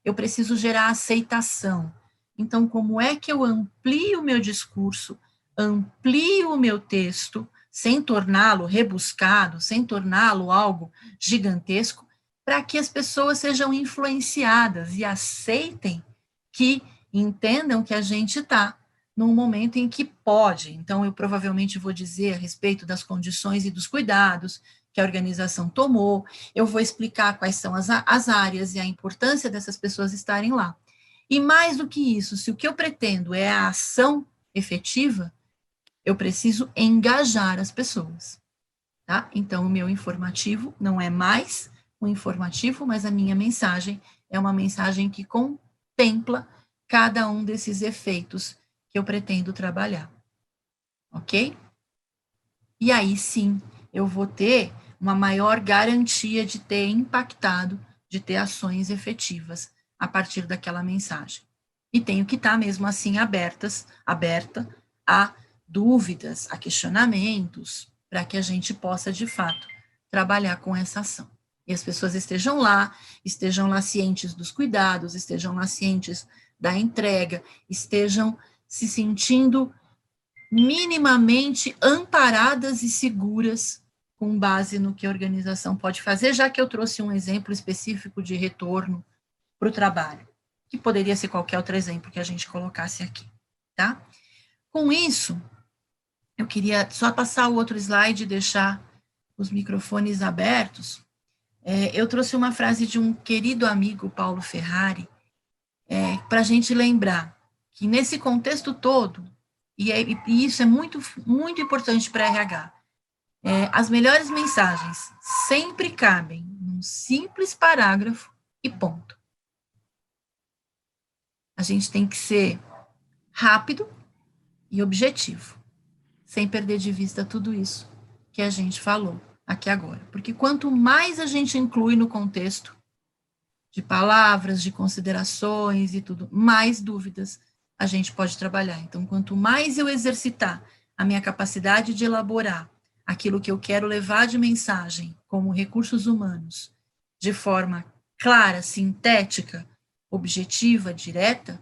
S2: Eu preciso gerar aceitação. Então, como é que eu amplio o meu discurso, amplio o meu texto, sem torná-lo rebuscado, sem torná-lo algo gigantesco, para que as pessoas sejam influenciadas e aceitem que entendam que a gente está num momento em que pode. Então, eu provavelmente vou dizer a respeito das condições e dos cuidados que a organização tomou, eu vou explicar quais são as áreas e a importância dessas pessoas estarem lá. E mais do que isso, se o que eu pretendo é a ação efetiva, eu preciso engajar as pessoas, tá? Então, o meu informativo não é mais um informativo, mas a minha mensagem é uma mensagem que contempla cada um desses efeitos que eu pretendo trabalhar, ok? E aí, sim, eu vou ter uma maior garantia de ter impactado, de ter ações efetivas a partir daquela mensagem. E tenho que estar, mesmo assim, aberta a dúvidas, a questionamentos, para que a gente possa, de fato, trabalhar com essa ação. E as pessoas estejam lá cientes dos cuidados, estejam lá cientes da entrega, estejam se sentindo minimamente amparadas e seguras com base no que a organização pode fazer, já que eu trouxe um exemplo específico de retorno para o trabalho, que poderia ser qualquer outro exemplo que a gente colocasse aqui, tá? Com isso, eu queria só passar o outro slide e deixar os microfones abertos. Eu trouxe uma frase de um querido amigo, Paulo Ferrari, para a gente lembrar que nesse contexto todo, e isso é muito, muito importante para RH, as melhores mensagens sempre cabem num simples parágrafo e ponto. A gente tem que ser rápido e objetivo, sem perder de vista tudo isso que a gente falou aqui agora. Porque quanto mais a gente inclui no contexto de palavras, de considerações e tudo, mais dúvidas a gente pode trabalhar. Então, quanto mais eu exercitar a minha capacidade de elaborar aquilo que eu quero levar de mensagem como recursos humanos, de forma clara, sintética, objetiva, direta,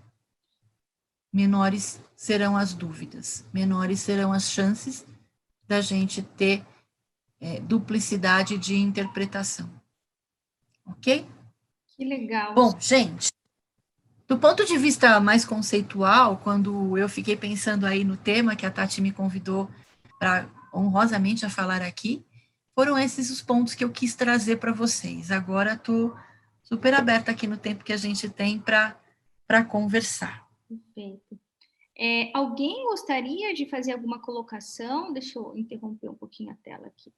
S2: menores serão as dúvidas, menores serão as chances da gente ter duplicidade de interpretação. Ok?
S1: Que legal.
S2: Bom, gente, do ponto de vista mais conceitual, quando eu fiquei pensando aí no tema que a Tati me convidou para honrosamente a falar aqui, foram esses os pontos que eu quis trazer para vocês. Agora estou super aberta aqui no tempo que a gente tem para conversar.
S1: Perfeito. Alguém gostaria de fazer alguma colocação? Deixa eu interromper um pouquinho a tela aqui.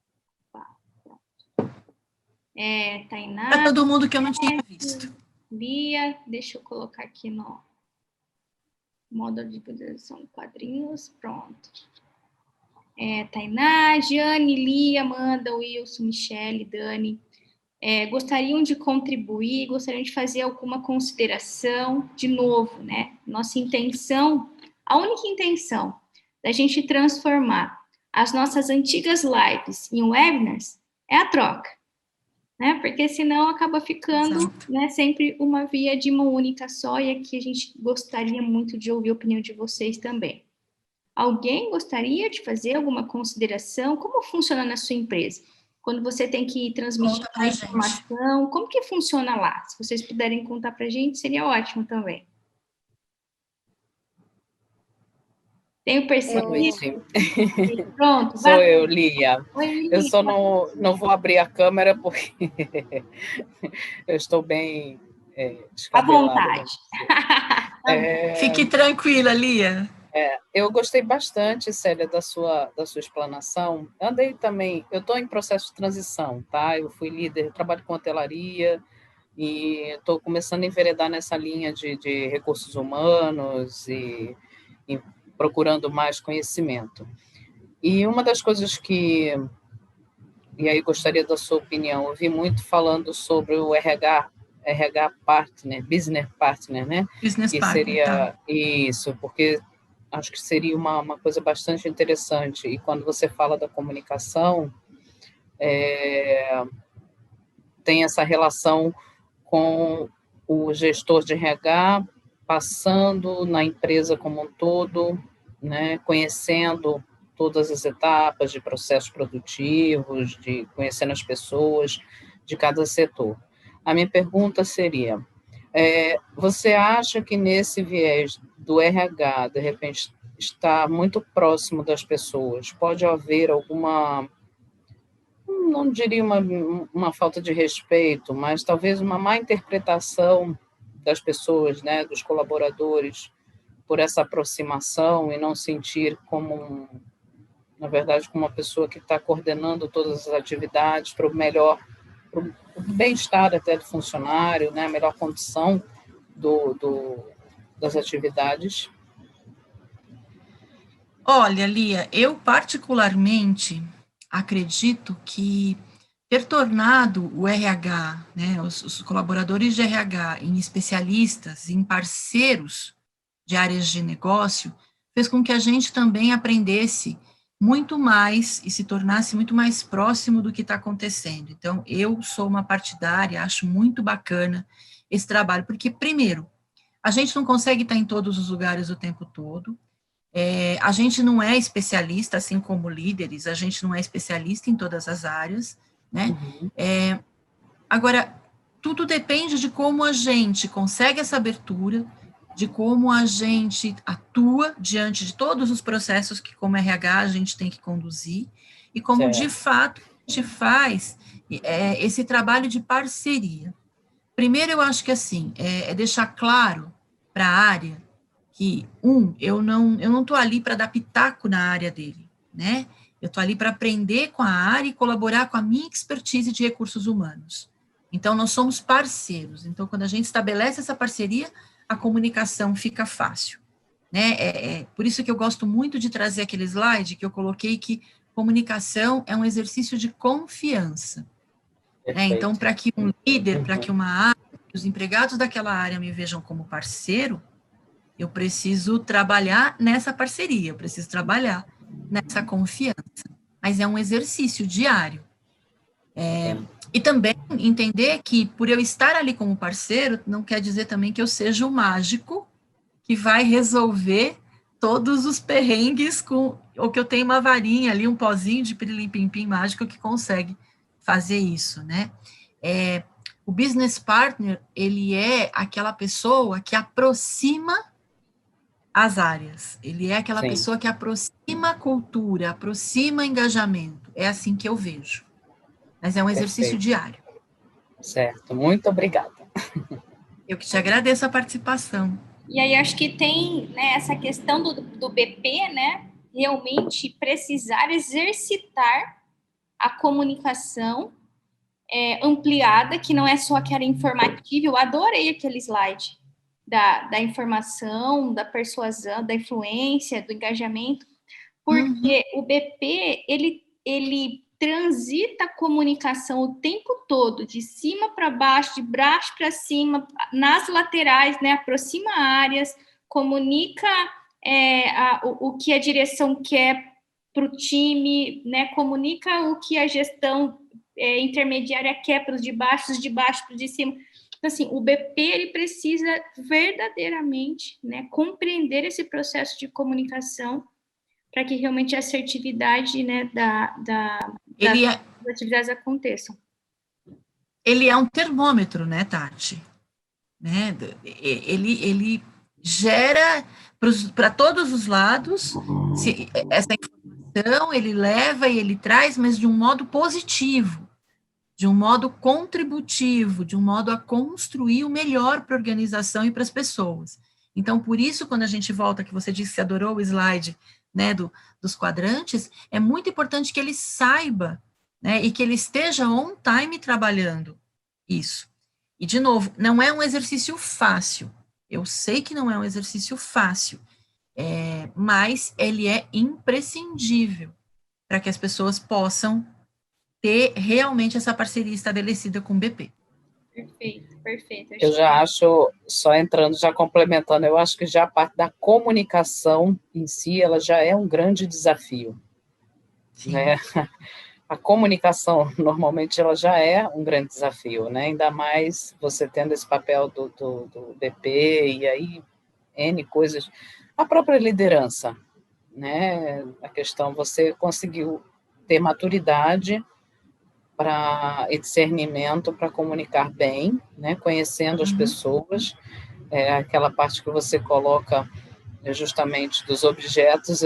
S1: Tainá.
S2: Para todo mundo que eu não tinha visto.
S1: Lia, deixa eu colocar aqui no modo de visualização quadrinhos, pronto. Tainá, Jane, Lia, Amanda, Wilson, Michele, Dani, gostariam de contribuir, gostariam de fazer alguma consideração, de novo, né? Nossa intenção, a única intenção da gente transformar as nossas antigas lives em webinars é a troca, né? Porque senão acaba ficando, né, sempre uma via de mão única só, e aqui a gente gostaria muito de ouvir a opinião de vocês também. Alguém gostaria de fazer alguma consideração? Como funciona na sua empresa? Quando você tem que transmitir a informação, como que funciona lá? Se vocês puderem contar para a gente, seria ótimo também. Tenho percebido. Pronto.
S4: Sou eu, Lia.
S1: Oi, Lia.
S4: Eu só não vou abrir a câmera porque eu estou bem
S1: à vontade.
S2: Fique tranquila, Lia.
S4: Eu gostei bastante, Célia, da sua explanação. Andei também, eu estou em processo de transição, tá? Eu fui líder, trabalho com hotelaria e estou começando a enveredar nessa linha de recursos humanos e procurando mais conhecimento. E uma das coisas e aí gostaria da sua opinião, eu vi muito falando sobre o RH partner, business partner, né?
S2: Business
S4: Que
S2: partner,
S4: seria
S2: tá.
S4: isso, porque acho que seria uma coisa bastante interessante. E quando você fala da comunicação, tem essa relação com o gestor de RH passando na empresa como um todo, né, conhecendo todas as etapas de processos produtivos, de conhecendo as pessoas de cada setor. A minha pergunta seria, você acha que nesse viés do RH, de repente, está muito próximo das pessoas, pode haver alguma, não diria uma falta de respeito, mas talvez uma má interpretação das pessoas, né, dos colaboradores, por essa aproximação e não sentir como, na verdade, como uma pessoa que está coordenando todas as atividades para o melhor, para o bem-estar até do funcionário, né, a melhor condição das atividades.
S2: Olha, Lia, eu particularmente acredito que ter tornado o RH, né, os colaboradores de RH em especialistas, em parceiros de áreas de negócio, fez com que a gente também aprendesse muito mais e se tornasse muito mais próximo do que está acontecendo. Então, eu sou uma partidária, acho muito bacana esse trabalho, porque, primeiro, a gente não consegue estar em todos os lugares o tempo todo, a gente não é especialista, assim como líderes, a gente não é especialista em todas as áreas, né?
S4: Uhum.
S2: Agora, tudo depende de como a gente consegue essa abertura, de como a gente atua diante de todos os processos que, como RH, a gente tem que conduzir, e como, de fato, a gente faz esse trabalho de parceria. Primeiro, eu acho que, assim, deixar claro para a área que, eu não estou ali para dar pitaco na área dele, né? Eu estou ali para aprender com a área e colaborar com a minha expertise de recursos humanos. Então, nós somos parceiros. Então, quando a gente estabelece essa parceria, a comunicação fica fácil, né? Por isso que eu gosto muito de trazer aquele slide que eu coloquei que comunicação é um exercício de confiança. Né? Então, para que um líder, para que uma área, que os empregados daquela área me vejam como parceiro, eu preciso trabalhar nessa parceria, eu preciso trabalhar nessa confiança. Mas é um exercício diário. E também entender que, por eu estar ali como parceiro, não quer dizer também que eu seja o mágico que vai resolver todos os perrengues ou que eu tenho uma varinha ali, um pozinho de pirilim-pim-pim mágico que consegue fazer isso, né? O business partner, ele é aquela pessoa que aproxima as áreas. Ele é aquela pessoa que aproxima a cultura, aproxima engajamento. É assim que eu vejo. Mas é um exercício diário.
S4: Certo, muito obrigada.
S2: Eu que te agradeço a participação.
S1: E aí acho que tem, né, essa questão do BP, né, realmente precisar exercitar a comunicação ampliada, que não é só aquela informativa. Eu adorei aquele slide da informação, da persuasão, da influência, do engajamento, porque o BP, ele transita a comunicação o tempo todo, de cima para baixo, de baixo para cima, nas laterais, né, aproxima áreas, comunica o que a direção quer para o time, né, comunica o que a gestão intermediária quer para os de baixo para os de cima. Então, assim, o BP, ele precisa verdadeiramente, né, compreender esse processo de comunicação para que realmente a assertividade, né, das atividades aconteçam.
S2: Ele é um termômetro, né, Tati? Né? Ele gera para todos os lados essa informação, ele leva e ele traz, mas de um modo positivo, de um modo contributivo, de um modo a construir o melhor para a organização e para as pessoas. Então, por isso, quando a gente volta, que você disse que adorou o slide, né, dos quadrantes, é muito importante que ele saiba, né, e que ele esteja on time trabalhando isso. E, de novo, não é um exercício fácil. Eu sei que não é um exercício fácil, mas ele é imprescindível para que as pessoas possam ter realmente essa parceria estabelecida com o BP.
S1: Perfeito, perfeito.
S4: Eu já acho, só entrando, já complementando, eu acho que já a parte da comunicação em si, ela já é um grande desafio.
S2: Sim.
S4: Né? A comunicação, normalmente, ela já é um grande desafio, né? Ainda mais você tendo esse papel do BP, e aí N coisas, a própria liderança, né? A questão, você conseguiu ter maturidade e discernimento para comunicar bem, né? Conhecendo as pessoas, aquela parte que você coloca justamente dos objetos,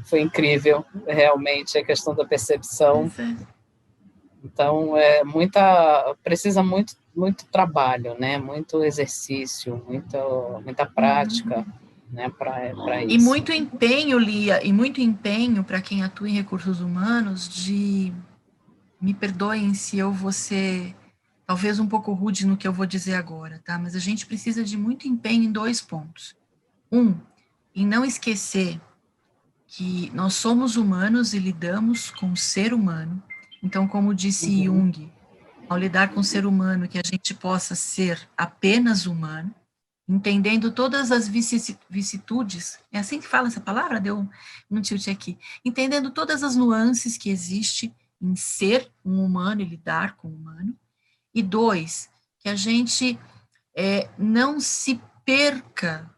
S4: foi incrível, realmente, a questão da percepção. Então, precisa muito trabalho, né? Muito exercício, muita prática, né? Para isso.
S2: E muito empenho, Lia, e muito empenho para quem atua em recursos humanos me perdoem se eu vou ser talvez um pouco rude no que eu vou dizer agora, tá? Mas a gente precisa de muito empenho em 2 pontos. Em não esquecer que nós somos humanos e lidamos com o ser humano. Então, como disse Jung, ao lidar com o ser humano, que a gente possa ser apenas humano, entendendo todas as vicissitudes, é assim que fala essa palavra? Deu um tilt aqui. Entendendo todas as nuances que existe em ser um humano e lidar com o humano. E 2, que a gente não se perca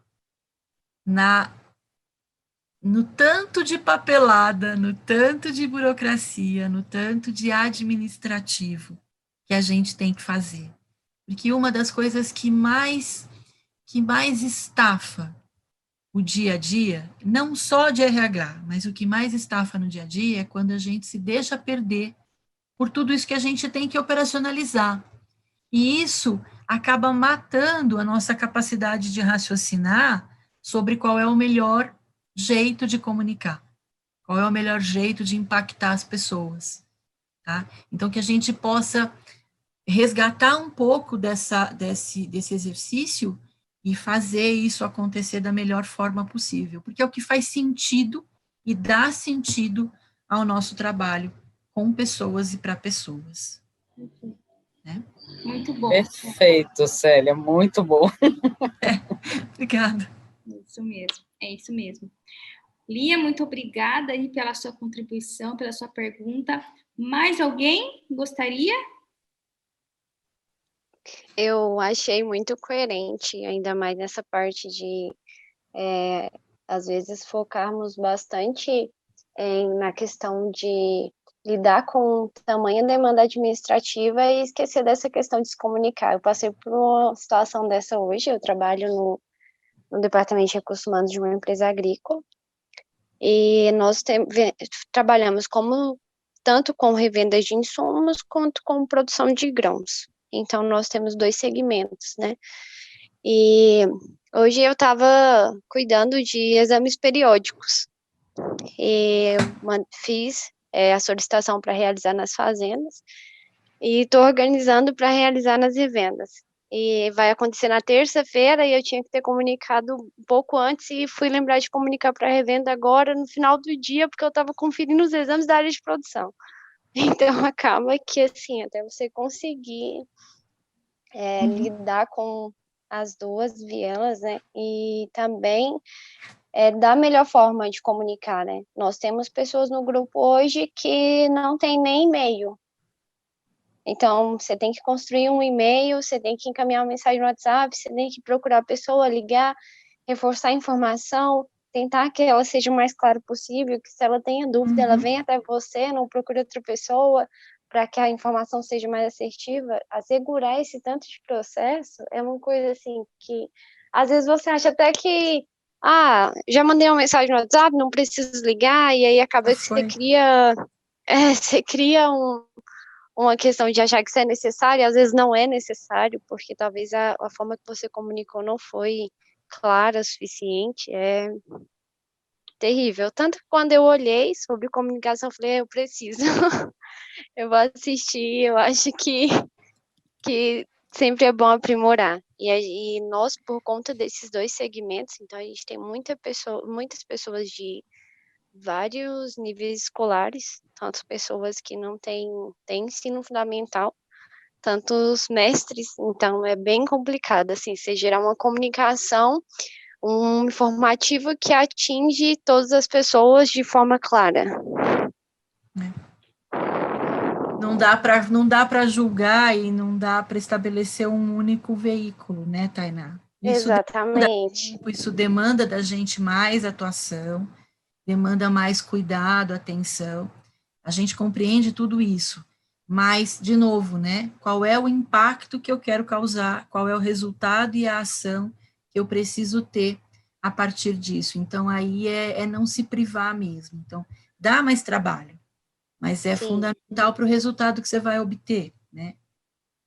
S2: no tanto de papelada, no tanto de burocracia, no tanto de administrativo que a gente tem que fazer. Porque uma das coisas que mais estafa o dia a dia, não só de RH, mas o que mais estafa no dia a dia é quando a gente se deixa perder por tudo isso que a gente tem que operacionalizar. E isso acaba matando a nossa capacidade de raciocinar sobre qual é o melhor jeito de comunicar, qual é o melhor jeito de impactar as pessoas, tá? Então, que a gente possa resgatar um pouco desse exercício e fazer isso acontecer da melhor forma possível, porque é o que faz sentido e dá sentido ao nosso trabalho com pessoas e para pessoas. Né?
S1: Muito bom.
S4: Perfeito, Célia, muito bom.
S2: Obrigada.
S1: É isso mesmo. Lia, muito obrigada aí pela sua contribuição, pela sua pergunta. Mais alguém gostaria?
S3: Eu achei muito coerente, ainda mais nessa parte de, às vezes, focarmos bastante na questão de lidar com tamanha demanda administrativa e esquecer dessa questão de se comunicar. Eu passei por uma situação dessa hoje, eu trabalho no departamento de recursos humanos de uma empresa agrícola, e nós trabalhamos tanto com revendas de insumos quanto com produção de grãos. Então, nós temos 2 segmentos, né? E hoje eu estava cuidando de exames periódicos. E eu fiz a solicitação para realizar nas fazendas e estou organizando para realizar nas revendas. E vai acontecer na terça-feira e eu tinha que ter comunicado um pouco antes e fui lembrar de comunicar para a revenda agora no final do dia, porque eu estava conferindo os exames da área de produção. Então, acaba que, assim, até você conseguir lidar com as 2 vielas, né, e também da melhor forma de comunicar, né. Nós temos pessoas no grupo hoje que não tem nem e-mail. Então, você tem que construir um e-mail, você tem que encaminhar uma mensagem no WhatsApp, você tem que procurar a pessoa, ligar, reforçar a informação, tentar que ela seja o mais claro possível, que se ela tenha dúvida, ela venha até você, não procure outra pessoa, para que a informação seja mais assertiva. Assegurar esse tanto de processo é uma coisa, assim, que às vezes você acha até que, já mandei uma mensagem no WhatsApp, não preciso ligar, e aí acaba que você cria uma questão de achar que isso é necessário, e às vezes não é necessário, porque talvez a forma que você comunicou não foi clara o suficiente, é terrível. Tanto que quando eu olhei sobre comunicação, eu falei, eu preciso, eu vou assistir, eu acho que sempre é bom aprimorar. E nós, por conta desses dois segmentos, então a gente tem muitas pessoas de vários níveis escolares, tanto pessoas que não têm ensino fundamental, tanto os mestres, então é bem complicado, assim, você gerar uma comunicação, um informativo que atinge todas as pessoas de forma clara.
S2: Não dá para julgar e não dá para estabelecer um único veículo, né, Tainá?
S3: Exatamente.
S2: Isso demanda da gente mais atuação, demanda mais cuidado, atenção. A gente compreende tudo isso, mas, de novo, né, qual é o impacto que eu quero causar, qual é o resultado e a ação que eu preciso ter a partir disso. Então, aí é não se privar mesmo. Então, dá mais trabalho, mas é fundamental para o resultado que você vai obter, né?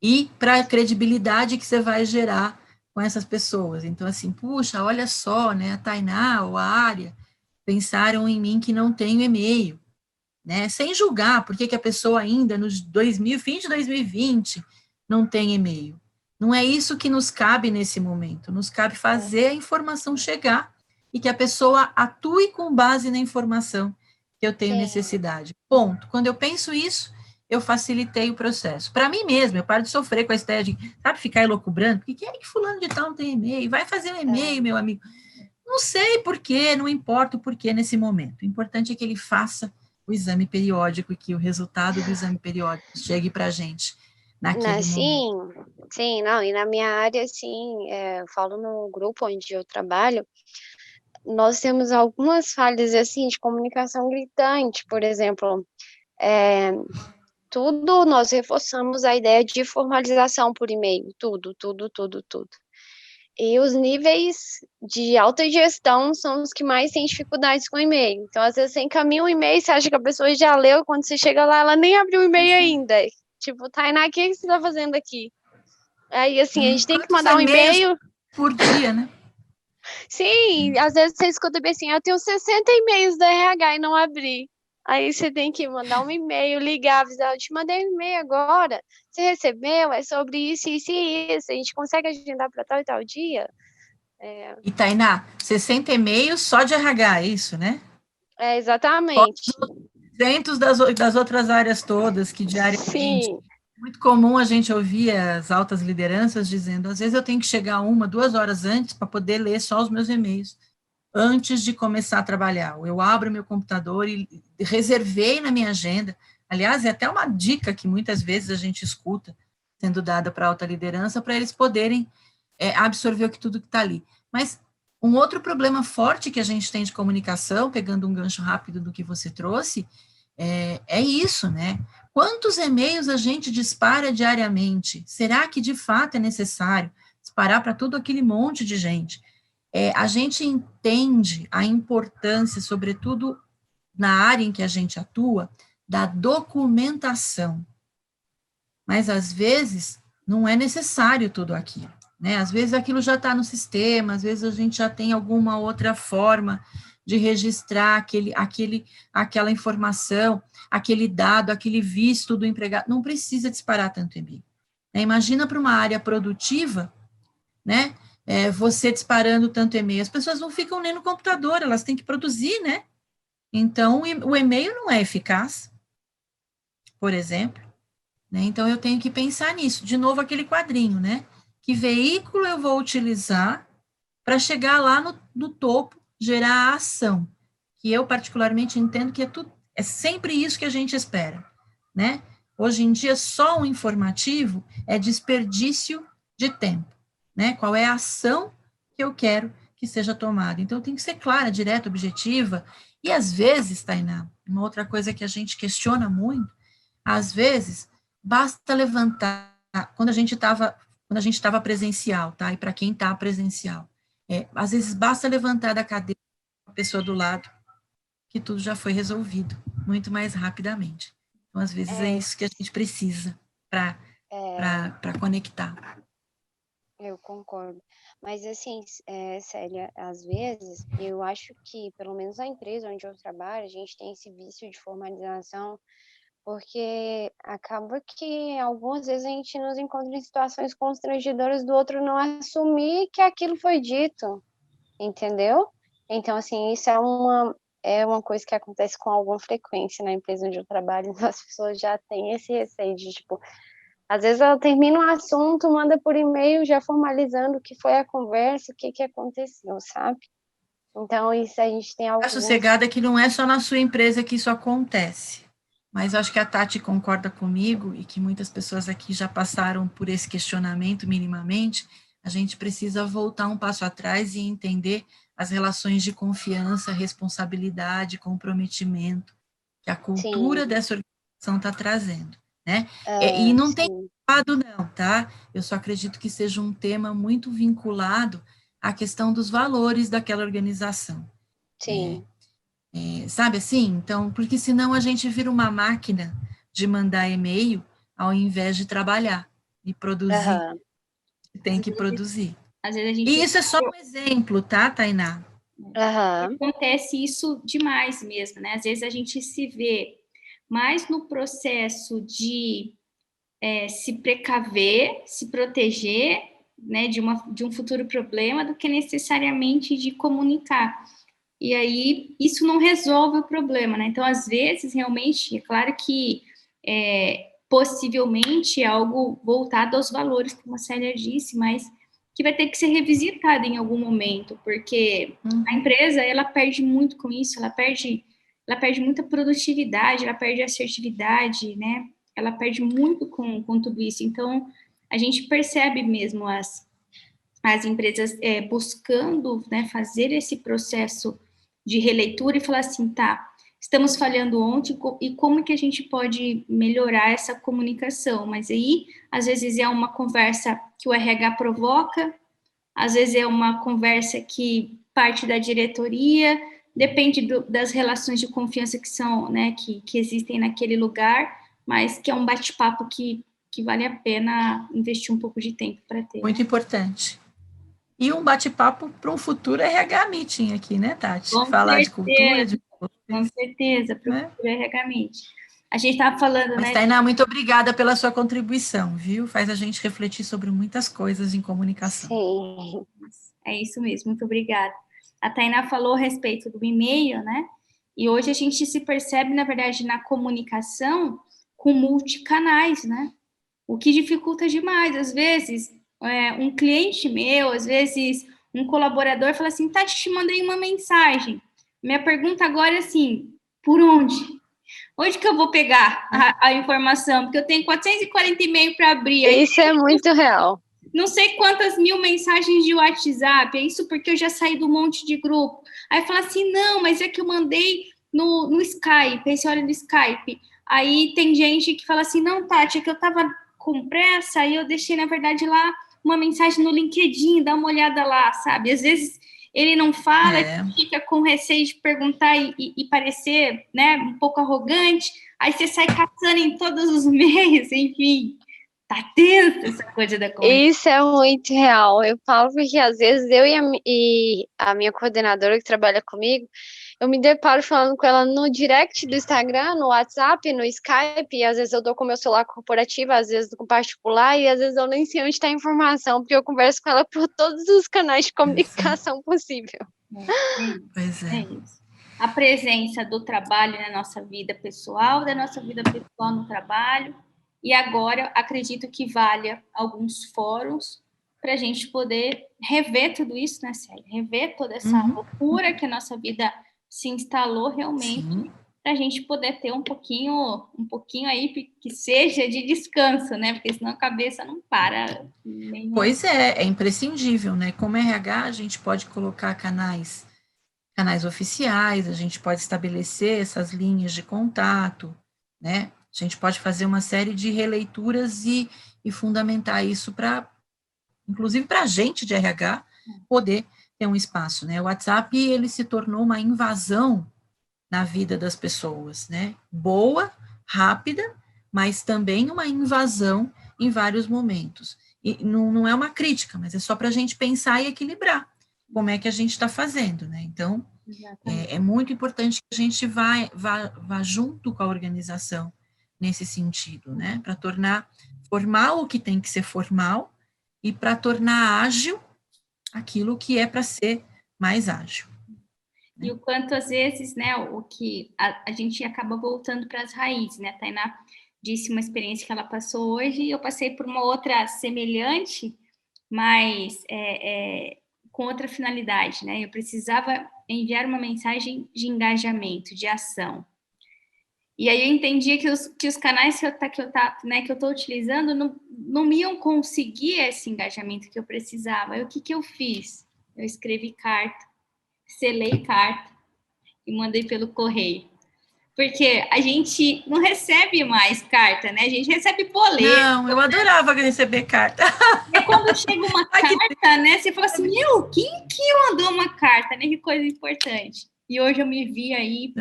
S2: E para a credibilidade que você vai gerar com essas pessoas. Então, assim, puxa, olha só, né, a Tainá ou a Área pensaram em mim que não tenho e-mail, né? Sem julgar por que a pessoa ainda, fim de 2020, não tem e-mail. Não é isso que nos cabe nesse momento. Nos cabe fazer a informação chegar e que a pessoa atue com base na informação que eu tenho necessidade. Ponto. Quando eu penso isso, eu facilitei o processo. Para mim mesmo, eu paro de sofrer com a ideia de, sabe, ficar elocubrando, porque quem é que fulano de tal não tem e-mail? Vai fazer um e-mail, meu amigo. Não sei por quê, não importa o porquê nesse momento. O importante é que ele faça o exame periódico e que o resultado do exame periódico chegue para a gente naquele momento.
S3: Sim, não, e na minha área, assim, eu falo no grupo onde eu trabalho, nós temos algumas falhas, assim, de comunicação gritante, por exemplo, tudo nós reforçamos a ideia de formalização por e-mail, tudo. E os níveis de alta gestão são os que mais têm dificuldades com e-mail. Então, às vezes, você encaminha um e-mail, você acha que a pessoa já leu, quando você chega lá, ela nem abriu o e-mail ainda. Tipo, Tainá, o que você está fazendo aqui? Aí, assim, a gente tem que mandar um e-mail
S2: por dia, né?
S3: Sim, às vezes você escuta bem assim, eu tenho 60 e-mails da RH e não abri. Aí você tem que mandar um e-mail, ligar, avisar, eu te mandei um e-mail agora, você recebeu, é sobre isso, isso e isso, a gente consegue agendar para tal e tal dia?
S2: E, Tainá, 60 e-mails só de RH, é isso, né?
S3: Exatamente.
S2: Dentro das outras áreas todas, que diariamente...
S3: Sim.
S2: Muito comum a gente ouvir as altas lideranças dizendo, às vezes eu tenho que chegar 1, 2 horas antes para poder ler só os meus e-mails, antes de começar a trabalhar. Eu abro meu computador e reservei na minha agenda. Aliás, é até uma dica que muitas vezes a gente escuta sendo dada para a alta liderança, para eles poderem absorver tudo que está ali. Mas um outro problema forte que a gente tem de comunicação, pegando um gancho rápido do que você trouxe, é isso, né? Quantos e-mails a gente dispara diariamente? Será que de fato é necessário disparar para todo aquele monte de gente? A gente entende a importância, sobretudo na área em que a gente atua, da documentação. Mas, às vezes, não é necessário tudo aquilo, né? Às vezes aquilo já está no sistema, às vezes a gente já tem alguma outra forma de registrar aquela informação, aquele dado, aquele visto do empregado. Não precisa disparar tanto e-mail. Imagina para uma área produtiva, né? Você disparando tanto e-mail. As pessoas não ficam nem no computador, elas têm que produzir, né? Então, o e-mail não é eficaz, por exemplo. Né? Então, eu tenho que pensar nisso. De novo, aquele quadrinho, né? Que veículo eu vou utilizar para chegar lá no topo, gerar a ação? Que eu, particularmente, entendo que é sempre isso que a gente espera, né? Hoje em dia, só um informativo é desperdício de tempo, né? Qual é a ação que eu quero que seja tomada? Então, tem que ser clara, direta, objetiva. E, às vezes, Tainá, uma outra coisa que a gente questiona muito, às vezes, basta levantar, quando a gente estava presencial, tá? E para quem está presencial, às vezes basta levantar da cadeira a pessoa do lado, que tudo já foi resolvido, muito mais rapidamente. Então, às vezes, é isso que a gente precisa para conectar.
S3: Eu concordo. Mas, assim, Célia, às vezes, eu acho que, pelo menos na empresa onde eu trabalho, a gente tem esse vício de formalização, porque acaba que algumas vezes a gente nos encontra em situações constrangedoras do outro não assumir que aquilo foi dito, entendeu? Então, assim, isso é uma coisa que acontece com alguma frequência na empresa onde eu trabalho, então as pessoas já têm esse receio de, tipo, às vezes ela termina um assunto, manda por e-mail já formalizando o que foi a conversa, o que que aconteceu, sabe? Então, isso a gente tem
S2: A
S3: alguns...
S2: sossegada é que não é só na sua empresa que isso acontece, mas acho que a Tati concorda comigo e que muitas pessoas aqui já passaram por esse questionamento minimamente. A gente precisa voltar um passo atrás e entender as relações de confiança, responsabilidade, comprometimento que a cultura
S3: Sim,
S2: dessa organização está trazendo, né? E não tem
S3: sim,
S2: lado não, tá? Eu só acredito que seja um tema muito vinculado à questão dos valores daquela organização.
S3: sim.
S2: Sabe assim? Então, porque senão a gente vira uma máquina de mandar e-mail ao invés de trabalhar e produzir,
S3: Aham,
S2: tem
S1: Às
S2: que
S1: vezes,
S2: produzir.
S1: às vezes a
S2: E
S1: gente
S2: isso é só um exemplo, tá, Tainá?
S3: aham,
S1: acontece isso demais mesmo, né? Às vezes a gente se vê mais no processo de se precaver, se proteger, né, de um futuro problema, do que necessariamente de comunicar. E aí isso não resolve o problema, né? Então, às vezes, realmente, é claro que possivelmente é algo voltado aos valores, como a Célia disse, mas que vai ter que ser revisitado em algum momento, porque a empresa, ela perde muito com isso, ela perde muita produtividade, ela perde assertividade, né? Ela perde muito com tudo isso. Então, a gente percebe mesmo as empresas buscando, né, fazer esse processo de releitura e falar assim, tá, estamos falhando ontem e como que a gente pode melhorar essa comunicação? Mas aí, às vezes é uma conversa que o RH provoca, às vezes é uma conversa que parte da diretoria, depende das relações de confiança que são, né, que existem naquele lugar, mas que é um bate-papo que vale a pena investir um pouco de tempo para ter.
S2: Muito
S1: né?
S2: importante. E um bate-papo para um futuro RH Meeting aqui, né, Tati?
S1: Com
S2: Falar de cultura,
S1: certeza,
S2: de
S1: com
S2: valores,
S1: certeza, para o
S2: né?
S1: futuro RH Meet. A gente estava falando,
S2: Mas,
S1: né?
S2: Tainá, muito obrigada pela sua contribuição, viu? Faz a gente refletir sobre muitas coisas em comunicação.
S3: sim,
S1: É isso mesmo, muito obrigada. A Tainá falou a respeito do e-mail, né? E hoje a gente se percebe, na verdade, na comunicação com multicanais, né? O que dificulta demais. Às vezes, um cliente meu, às vezes, um colaborador fala assim, Tati, te mandei uma mensagem. Minha pergunta agora é assim, por onde? Onde que eu vou pegar a informação? Porque eu tenho 440 e-mails para abrir. Aí
S3: isso é muito real.
S1: não sei quantas mil mensagens de WhatsApp. É isso porque eu já saí do monte de grupo. Aí fala assim, não, mas é que eu mandei no Skype. Aí você olha no Skype. Aí tem gente que fala assim, não, Tati, é que eu tava com pressa e eu deixei, na verdade, lá uma mensagem no LinkedIn, dá uma olhada lá, sabe? Às vezes ele não fala, fica com receio de perguntar e parecer, né, um pouco arrogante, aí você sai caçando em todos os meios, enfim, tá tensa essa coisa da comunicação.
S3: Isso é muito real. Eu falo porque às vezes eu e a minha coordenadora que trabalha comigo, eu me deparo falando com ela no direct do Instagram, no WhatsApp, no Skype, e às vezes eu dou com o meu celular corporativo, às vezes com particular, e às vezes eu nem sei onde está a informação, porque eu converso com ela por todos os canais de comunicação possível.
S2: Pois
S1: É isso. A presença do trabalho na nossa vida pessoal, da nossa vida pessoal no trabalho, e agora acredito que valha alguns fóruns para a gente poder rever tudo isso, né, Célia? Rever toda essa loucura que a nossa vida se instalou realmente, para a gente poder ter um pouquinho aí que seja de descanso, né? Porque senão a cabeça não para.
S2: Pois é imprescindível, né? Como RH, a gente pode colocar canais oficiais, a gente pode estabelecer essas linhas de contato, né? A gente pode fazer uma série de releituras e fundamentar isso para, inclusive para a gente de RH, poder ter um espaço, né? O WhatsApp, ele se tornou uma invasão na vida das pessoas, né? Boa, rápida, mas também uma invasão em vários momentos. E não é uma crítica, mas é só para a gente pensar e equilibrar como é que a gente está fazendo, né? Então, é muito importante que a gente vá junto com a organização nesse sentido, né? Para tornar formal o que tem que ser formal e para tornar ágil aquilo que é para ser mais ágil.
S1: E o quanto, às vezes, né, o que a gente acaba voltando para as raízes, né? A Tainá disse uma experiência que ela passou hoje, e eu passei por uma outra semelhante, mas com outra finalidade, né? Eu precisava enviar uma mensagem de engajamento, de ação. E aí eu entendia que os canais que eu estou utilizando não me iam conseguir esse engajamento que eu precisava. Aí o que eu fiz? Eu escrevi carta, selei carta e mandei pelo correio. Porque a gente não recebe mais carta, né? A gente recebe boleto.
S2: Não, eu adorava receber carta.
S1: E quando chega uma carta, né? Você fala assim, quem que mandou uma carta, né? Que coisa importante. E hoje eu me vi aí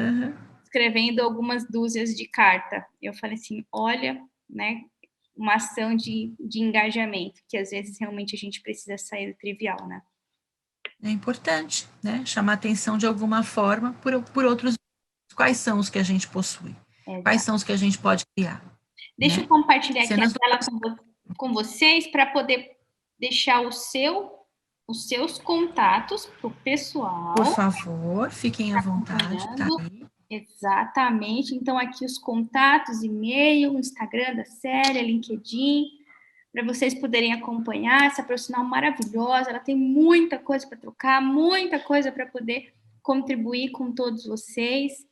S1: escrevendo algumas dúzias de carta. Eu falei assim, olha, né? Uma ação de engajamento, que às vezes realmente a gente precisa sair do trivial, né?
S2: É importante, né? Chamar atenção de alguma forma por outros. Quais são os que a gente possui? Quais são os que a gente pode criar?
S1: Deixa eu compartilhar aqui a tela com vocês para poder deixar os seus contatos para o pessoal.
S2: Por favor, fiquem à vontade. Tá aí.
S1: Exatamente. Então, aqui os contatos, e-mail, Instagram da Célia, LinkedIn, para vocês poderem acompanhar essa profissional maravilhosa. Ela tem muita coisa para trocar, muita coisa para poder contribuir com todos vocês.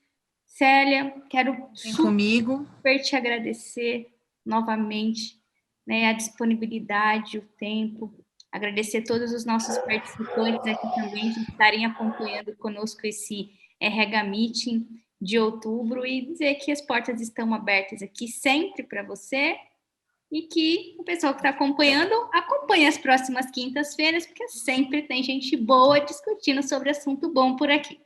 S1: Célia, quero super te agradecer novamente, né, a disponibilidade, o tempo, agradecer a todos os nossos participantes aqui também que estarem acompanhando conosco esse RH Meeting de outubro e dizer que as portas estão abertas aqui sempre para você e que o pessoal que está acompanhando acompanhe as próximas quintas-feiras, porque sempre tem gente boa discutindo sobre assunto bom por aqui.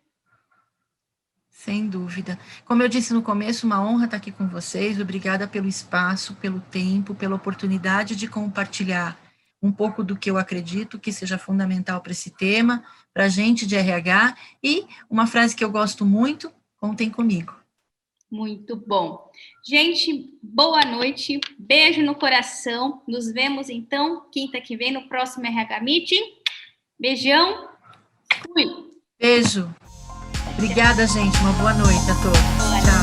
S2: Sem dúvida. Como eu disse no começo, uma honra estar aqui com vocês. Obrigada pelo espaço, pelo tempo, pela oportunidade de compartilhar um pouco do que eu acredito que seja fundamental para esse tema, para a gente de RH. E uma frase que eu gosto muito, contem comigo.
S1: Muito bom. Gente, boa noite, beijo no coração. Nos vemos, então, quinta que vem, no próximo RH Meeting. Beijão. Fui.
S2: Beijo. Obrigada, gente. Uma boa noite a todos. Tchau.